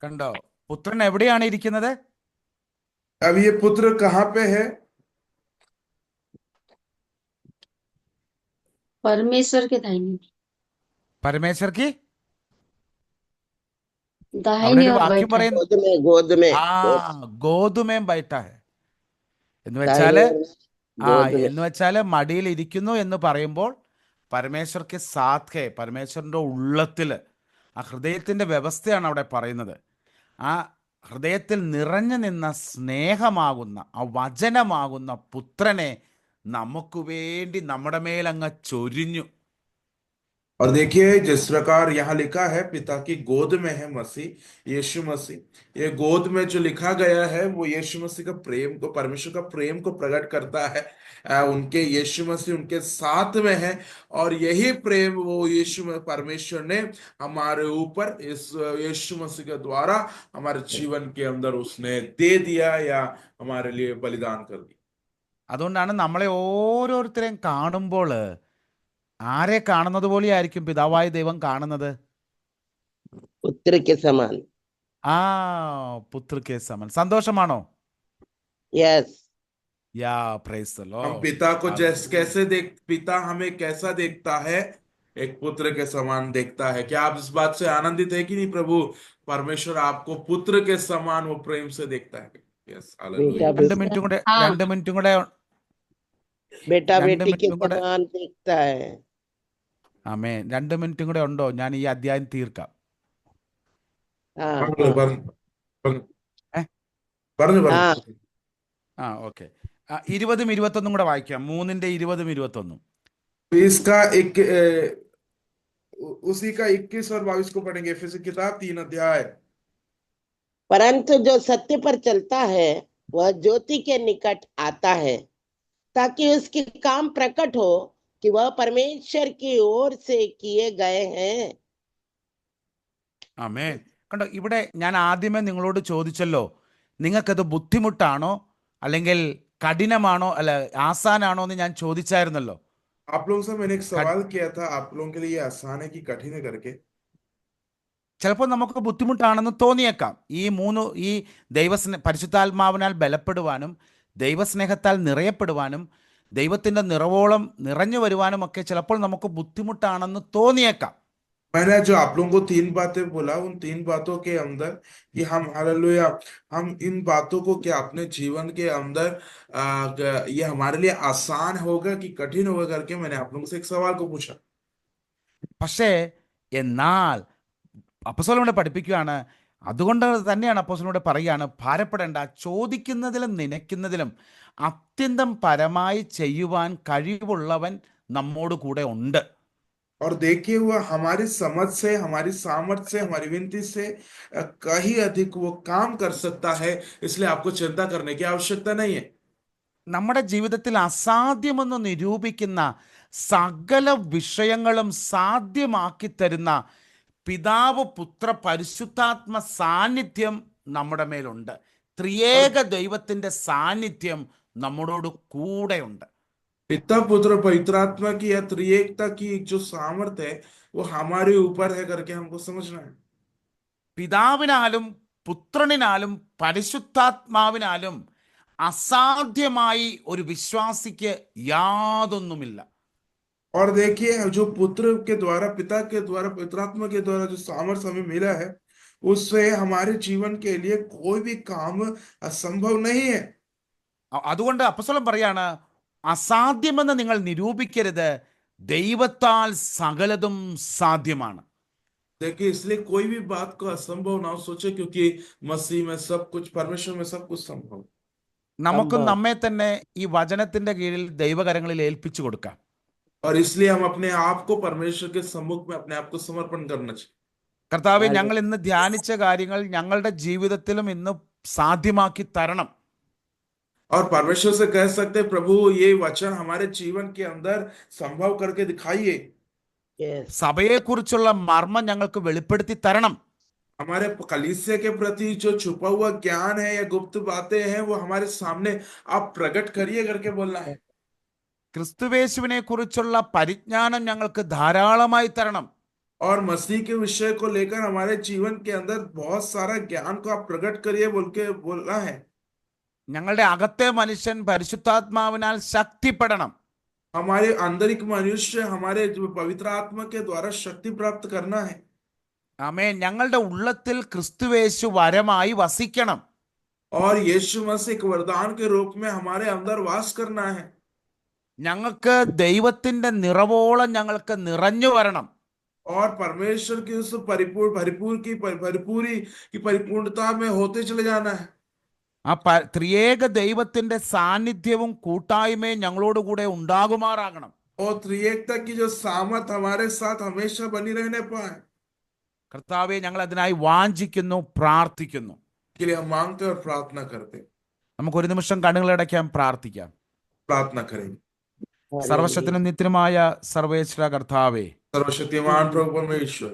കണ്ടോ? പുത്രൻ എവിടെയാണ് ഇരിക്കുന്നത്? अब ये पुत्र कहाँ पे है? परमेश्वर के दाहिनी പരമേശ്വർക്ക് അവിടെ दाहिनी ഒരു ओर വാക്യം बैठा है। പറയുന്നു, गोद में ആ ഗോതുമേം ബൈഠ ഹെ എന്ന് दाहिनी വെച്ചാല് ओर में, ആ गोद में। എന്ന് വെച്ചാല് മടിയിൽ ഇരിക്കുന്നു എന്ന് പറയുമ്പോൾ പരമേശ്വർക്ക് സാത് ഹെ, പരമേശ്വരന്റെ ഉള്ളത്തില് ആ ഹൃദയത്തിന്റെ വ്യവസ്ഥയാണ് അവിടെ പറയുന്നത്. ആ ഹൃദയത്തിൽ നിറഞ്ഞു നിന്ന സ്നേഹമാകുന്ന ആ വചനമാകുന്ന പുത്രനെ നമുക്ക് വേണ്ടി നമ്മുടെ മേലങ്ങ് ചൊരിഞ്ഞു. और देखिए जिस प्रकार यहाँ लिखा है पिता की गोद में है मसीह यीशु मसीह, ये गोद में जो लिखा गया है वो यीशु मसीह का प्रेम को, परमेश्वर का प्रेम को प्रकट करता है। उनके यीशु मसीह उनके साथ में है और यही प्रेम वो परमेश्वर ने हमारे ऊपर इस यीशु मसीह के द्वारा हमारे जीवन के अंदर उसने दे दिया या हमारे लिए बलिदान कर दिया। അതുകൊണ്ടാണ് നമ്മളെ ഓരോരുത്തരെയും കാണുമ്പോൾ ആരെ കാണുന്നത് പോലെയായിരിക്കും പിതാവായ ദൈവം കാണുന്നത്? पुत्र के समान। ആ പുത്ര കെ സമൻ. സന്തോഷമാണോ? यस। യാ പ്രൈസ് ദി हम ലോർഡ്. पिता को कैसे पिता हमें कैसा देखता है? एक पुत्र के समान देखता है। क्या आप इस बात से आनंदित है कि नहीं? प्रभु परमेश्वर आपको पुत्र के समान वो प्रेम से देखता है। Yes, hallelujah. രണ്ട് മിനിറ്റും കൂടെ हाँ। രണ്ട് മിനിറ്റും കൂടെ बेटा രണ്ട് बेटी के മിനിറ്റും കൂടെ समान देखता है। ആമേൻ. 2 മിനിറ്റും കൂടെ ഉണ്ടോ? ഞാൻ ഈ അധ്യായം തീർക്കാം. हाँ പറഞ്ഞു, हाँ പറഞ്ഞു, പറഞ്ഞു, ഏ? പറഞ്ഞു, हाँ। പറഞ്ഞു। ആ ഓക്കെ. 20ഉം 21ഉം കൂടെ വായിക്കാം. 3ന്റെ 20ഉം 21ഉം. तो इसका एक उसी का 21 और 22 को पढ़ेंगे। एफेसी किताब 3 अध्याय। परंतु जो सत्य पर चलता है वह ज्योति के निकट आता है ताकि उसके काम प्रकट हो कि वह परमेश्वर की ओर से किए गए हैं। ആമേൻ. കണ്ടോ, ഇവിടെ ഞാൻ ആദ്യമേ നിങ്ങളോട് ചോദിച്ചല്ലോ, നിങ്ങൾക്കത് ബുദ്ധിമുട്ടാണോ അല്ലെങ്കിൽ കഠിനമാണോ അല്ല ആസാനാണോ എന്ന് ഞാൻ ചോദിച്ചായിരുന്നല്ലോ. आप लोगों से मैंने एक सवाल किया था, आप लोगों के लिए ये आसान है कि कठिन है करके। ചിലപ്പോൾ നമുക്ക് ബുദ്ധിമുട്ടാണെന്ന് തോന്നിയേക്കാം. ഈ പരിശുദ്ധാത്മാവിനാൽ ബലപ്പെടുവാനും ദൈവസ്നേഹത്താൽ നിറയപ്പെടുവാനും ദൈവത്തിന്റെ നിറവോളം നിറഞ്ഞു വരുവാനും ഒക്കെ ചിലപ്പോൾ നമുക്ക് ബുദ്ധിമുട്ടാണെന്ന് തോന്നിയേക്കാം. मैंने जो आप लोगों को 3 बातें बोला, उन 3 बातों के अंदर कि हम हालेलुया, हम इन बातों को क्या अपने जीवन के अंदर ये हमारे लिए आसान होगा कि कठिन होगा करके मैंने आप लोगों से एक सवाल को पूछा। പക്ഷേ എന്നാൽ അപ്പോസ്തലൻ പഠിപ്പിക്കുകയാണ്, അതുകൊണ്ട് തന്നെയാണ് അപ്പോസ്തലൻ പറയുകയാണ്, ഭാരപ്പെടേണ്ട, ചോദിക്കുന്നതിലും നനയ്ക്കുന്നതിലും അത്യന്തം പരമായി ചെയ്യുവാൻ കഴിവുള്ളവൻ നമ്മോട് കൂടെ ഉണ്ട്. और देखिए वो हमारी समझ से, हमारी सामर्थ्य से, हमारी विनती से कहीं अधिक वो काम कर सकता है, इसलिए आपको चिंता करने की आवश्यकता नहीं है। നമ്മുടെ ജീവിതത്തിൽ അസാധ്യമെന്ന് നിരൂപിക്കുന്ന സകല വിഷയങ്ങളും സാധ്യമാക്കി തരുന്ന പിതാവ് പുത്ര പരിശുദ്ധാത്മ സാന്നിധ്യം നമ്മുടെ മേലുണ്ട്. ത്രിയേക ദൈവത്തിന്റെ സാന്നിധ്യം നമ്മളോട് കൂടെയുണ്ട്. पिता पुत्र पवित्र आत्मा की या त्रिएकता की जो सामर्थ्य है वो हमारे ऊपर है करके हमको समझना है। പിതാവിനാലും പുത്രനിനാലും പരിശുദ്ധാത്മാവിനാലും അസാധ്യമായി ഒരു വിശ്വാസിക്ക് യാതൊന്നുമില്ല. और देखिए जो पुत्र के द्वारा, पिता के द्वारा, पवित्र आत्मा के द्वारा जो सामर्थ्य हमें मिला है उससे हमारे जीवन के लिए कोई भी काम असंभव नहीं है। അതുകൊണ്ട് അപ്പോസ്തലൻ പറയാണ്, അസാധ്യമെന്ന് നിങ്ങൾ നിരൂപിക്കരുത്, ദൈവത്താൽ സകലതും സാധ്യമാണ്. देखिए इसलिए कोई भी बात को असंभव ना सोचे, क्योंकि मसीह में सब कुछ, परमेश्वर में सब कुछ संभव। നമുക്കും നമ്മെ തന്നെ ഈ വചനത്തിന്റെ കീഴിൽ ദൈവകരങ്ങളിൽ ഏൽപ്പിച്ചു കൊടുക്കാം. और इसलिए हम अपने आप को परमेश्वर के सम्मुख में अपने आप को समर्पण करना चाहिए। കർത്താവേ, ഞങ്ങൾ ഇന്ന് ധ്യാനിച്ച കാര്യങ്ങൾ ഞങ്ങളുടെ ജീവിതത്തിലും ഇന്ന് സാധ്യമാക്കി തരണം. और परमेश्वर से कह सकते हैं, प्रभु ये वचन हमारे जीवन के अंदर संभव करके दिखाइए। यस। സഭയെക്കുറിച്ചുള്ള മർമ്മം ഞങ്ങൾക്ക് വെളിപ്പെടുത്തി തരണം. हमारे कलीसिया के प्रति जो छुपा हुआ ज्ञान है या गुप्त बातें हैं वो हमारे सामने आप प्रकट करिए करके बोलना है। ക്രിസ്തുവേശുവിനെ കുറിച്ചുള്ള പരിജ്ഞാനം ഞങ്ങൾക്ക് ധാരാളമായി തരണം. और मसीह के विषय को लेकर हमारे जीवन के अंदर बहुत सारा ज्ञान को आप प्रकट करिए बोल के बोलना है। ഞങ്ങളുടെ അകത്തെ മനുഷ്യൻ പരിശുദ്ധാത്മാവിനാൽ ശക്തിപ്പെടണം. हमारे आंतरिक मनुष्य हमारे जो पवित्र आत्मा के द्वारा शक्ति प्राप्त करना है। ആമേൻ. ഞങ്ങളുടെ ഉള്ളത്തിൽ ക്രിസ്തുവേശു വരമായി വസിക്കണം. और यीशु मसीह एक वरदान के रूप में हमारे अंदर वास करना है। ഞങ്ങൾക്ക് ദൈവത്തിന്റെ നിറവോളം ഞങ്ങൾക്ക് നിറഞ്ഞു വരണം. और परमेश्वर की उस परिपूर्णता में होते चले जाना है। ആ ത്രിയേക ദൈവത്തിന്റെ സാന്നിധ്യവും കൂട്ടായ്മയും ഞങ്ങളോട് കൂടെ ഉണ്ടാകുമാറാകണം. और त्रिएकता की जो सामर्थ हमारे साथ हमेशा बनी रहने पाए। കർത്താവെ, ഞങ്ങൾ അതിനായി വാഞ്ചിക്കുന്നു, പ്രാർത്ഥിക്കുന്നു. के लिए हम मांगते और प्रार्थना करते। നമുക്ക് ഒരു നിമിഷം കണ്ണുകളടയ്ക്കാം, പ്രാർത്ഥിക്കാം. प्रार्थना करेंगे। സർവശക്തനും നിത്യനുമായ സർവേശ്വര കർത്താവേ, सर्वशक्तिमान प्रभु परमेश्वर,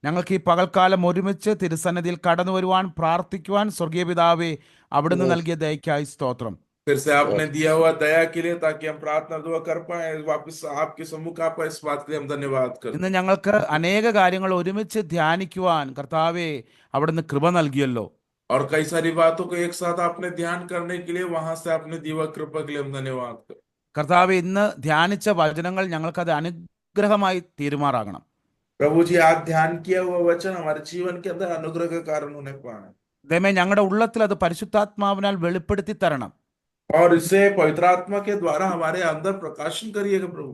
ഞങ്ങൾക്ക് ഈ പകൽക്കാലം ഒരുമിച്ച് തിരുസന്നിധിയിൽ കടന്നു വരുവാൻ, പ്രാർത്ഥിക്കുവാൻ സ്വർഗീയ പിതാവേ അവിടുന്ന് നൽകിയ ദയക്കായി സ്തോത്രം. फिर से आपने दिया हुआ दया के लिए ताकि हम प्रार्थना दुआ कर पाए, वापस आपके सम्मुख आ पाए, इस बात के लिए हम धन्यवाद करते। ഇന്ന് ഞങ്ങൾക്ക് അനേക കാര്യങ്ങൾ ഒരുമിച്ച് ധ്യാനിക്കുവാൻ കർത്താവേ അവിടുന്ന് കൃപ നൽകിയല്ലോ. और कई सारी बातों को एक साथ आपने ध्यान करने के लिए वहां से आपने दी हुआ कृपा के लिए हम धन्यवाद करते। കർത്താവെ, ഇന്ന് ധ്യാനിച്ച വചനങ്ങൾ ഞങ്ങൾക്കത് അനുഗ്രഹമായി തീരുമാറാകണം. प्रभु जी, आज ध्यान किया हुआ वचन हमारे जीवन के अंदर अनुग्रह का कारण होने पाए। ദൈവമേ, ഞങ്ങളുടെ ഉള്ളത്തിൽ അത് പരിശുദ്ധാത്മാവിനാൽ വെളിപ്പെടുത്തി തരണം. और इसे पवित्र आत्मा के द्वारा हमारे अंदर प्रकाशन करिएगा प्रभु।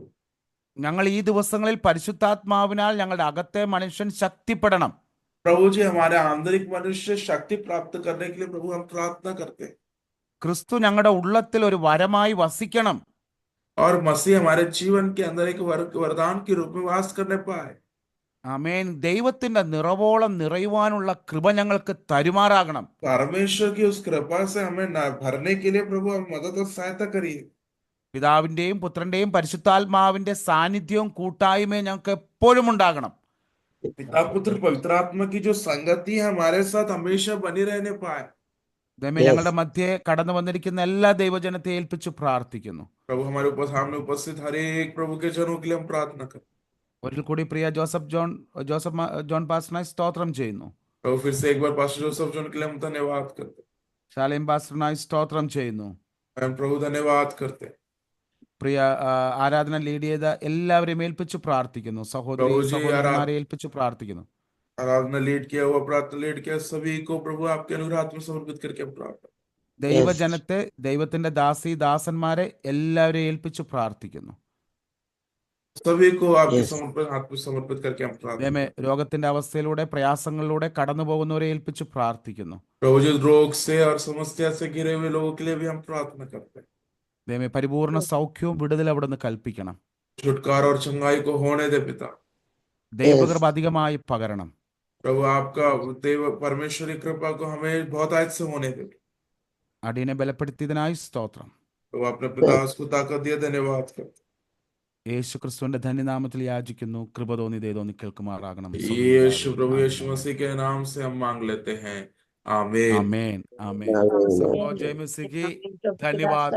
ഞങ്ങൾ ഈ ദിവസങ്ങളിൽ പരിശുദ്ധാത്മാവിനാൽ ഞങ്ങളുടെ അകത്തെ മനുഷ്യൻ ശക്തിപ്പെടണം. प्रभु जी, हमारे आंतरिक मनुष्य शक्ति प्राप्त करने के लिए प्रभु हम प्रार्थना करते हैं। ക്രിസ്തു ഞങ്ങളുടെ ഉള്ളത്തിൽ ഒരു വരമായി വസിക്കണം. और मसीह हमारे जीवन के अंदर एक वरदान के रूप में वास करने पाए। ആമേൻ. ദൈവത്തിന്റെ നിറവോളം നിറയുവാനുള്ള കൃപ ഞങ്ങൾക്ക് തരുമാറാകണം. परमेश्वर की उस कृपा से हमें भरने के लिए प्रभु हम मदद और सहायता करिए। പിതാവിന്റെയും പുത്രന്റെയും പരിശുദ്ധാത്മാവിന്റെ സാന്നിധ്യവും കൂട്ടായ്മയും ഞങ്ങൾക്ക് എപ്പോഴും ഉണ്ടാകണം. पिता पुत्र पवित्र आत्मा की जो संगति है हमारे साथ हमेशा बनी रहने पाए। ദൈവമേ, ഞങ്ങളുടെ മധ്യേ കടന്നു വന്നിരിക്കുന്ന എല്ലാ ദൈവജനത്തെ ഏൽപ്പിച്ചു പ്രാർത്ഥിക്കുന്നു. प्रभु हमारे ऊपर सामने उपस्थित हर एक प्रभु के जनों के लिए हम प्रार्थना करते। ഒരിക്കൽ കൂടി പ്രിയ ജോസഫ് ജോൺ പാസ്റ്ററിനായി സ്തോത്രം ചെയ്യുന്നു. प्रभु फिर से एक बार पास्टर जोसेफ जॉन के लिए हम धन्यवाद करते। ശാലേം പാസ്റ്ററിനായി സ്തോത്രം ചെയ്യുന്നു. हम प्रभु धन्यवाद करते। പ്രിയ ആരാധന ലീഡ് ചെയ്ത എല്ലാവരെയും ഏൽപ്പിച്ചു പ്രാർത്ഥിക്കുന്നു. സഹോദരി സഹോദരന്മാരെ ഏൽപ്പിച്ചു പ്രാർത്ഥിക്കുന്നു. आराधना लीड किया हुआ प्रार्थना लीड किया सभी को प्रभु आपके अनुग्रह में समर्पित करके हम प्रार्थना। ദൈവജനത്തെ, ദൈവത്തിന്റെ ദാസി ദാസന്മാരെ എല്ലാവരെയും ഏൽപ്പിച്ചു പ്രാർത്ഥിക്കുന്നു. सभी को आपके हाथ में समर्पित करके हम प्रार्थना। ദൈവമേ, രോഗത്തിന്റെ അവസ്ഥയിലൂടെ പ്രയാസങ്ങളിലൂടെ കടന്നു പോകുന്നവരെ ഏൽപ്പിച്ചു പ്രാർത്ഥിക്കുന്നു. प्रभु जी, रोग से और समस्या से घिरे हुए लोगों के लिए भी हम प्रार्थना करते हैं। ദൈവമേ, പരിപൂർണ സൗഖ്യവും വിടുതൽ അവിടുന്ന് കൽപ്പിക്കണം. छुटकारा और चंगाई को होने दे पिता। ദൈവകൃപ അധികമായി പകരണം. प्रभु आपका देव परमेश्वरी कृपा को हमें बहुत आज से होने दे। അടിയനെ ബലപ്പെടുത്തിയതിനായി സ്തോത്രം. प्रभु अपने पिता को ताकत दिया, धन्यवाद करते। യേശു ക്രിസ്തുവിന്റെ ധന്യനാമത്തിൽ യാചിക്കുന്നു. കൃപ തോന്നി ദൈവം കേൾക്കുമാറാകണം. यीशु प्रभु यीशु मसीह के नाम से हम मांग लेते हैं, आमीन। ആമേൻ. ആമേൻ. സഹോദരൻ ജെയിംസ്, ധന്യവാद.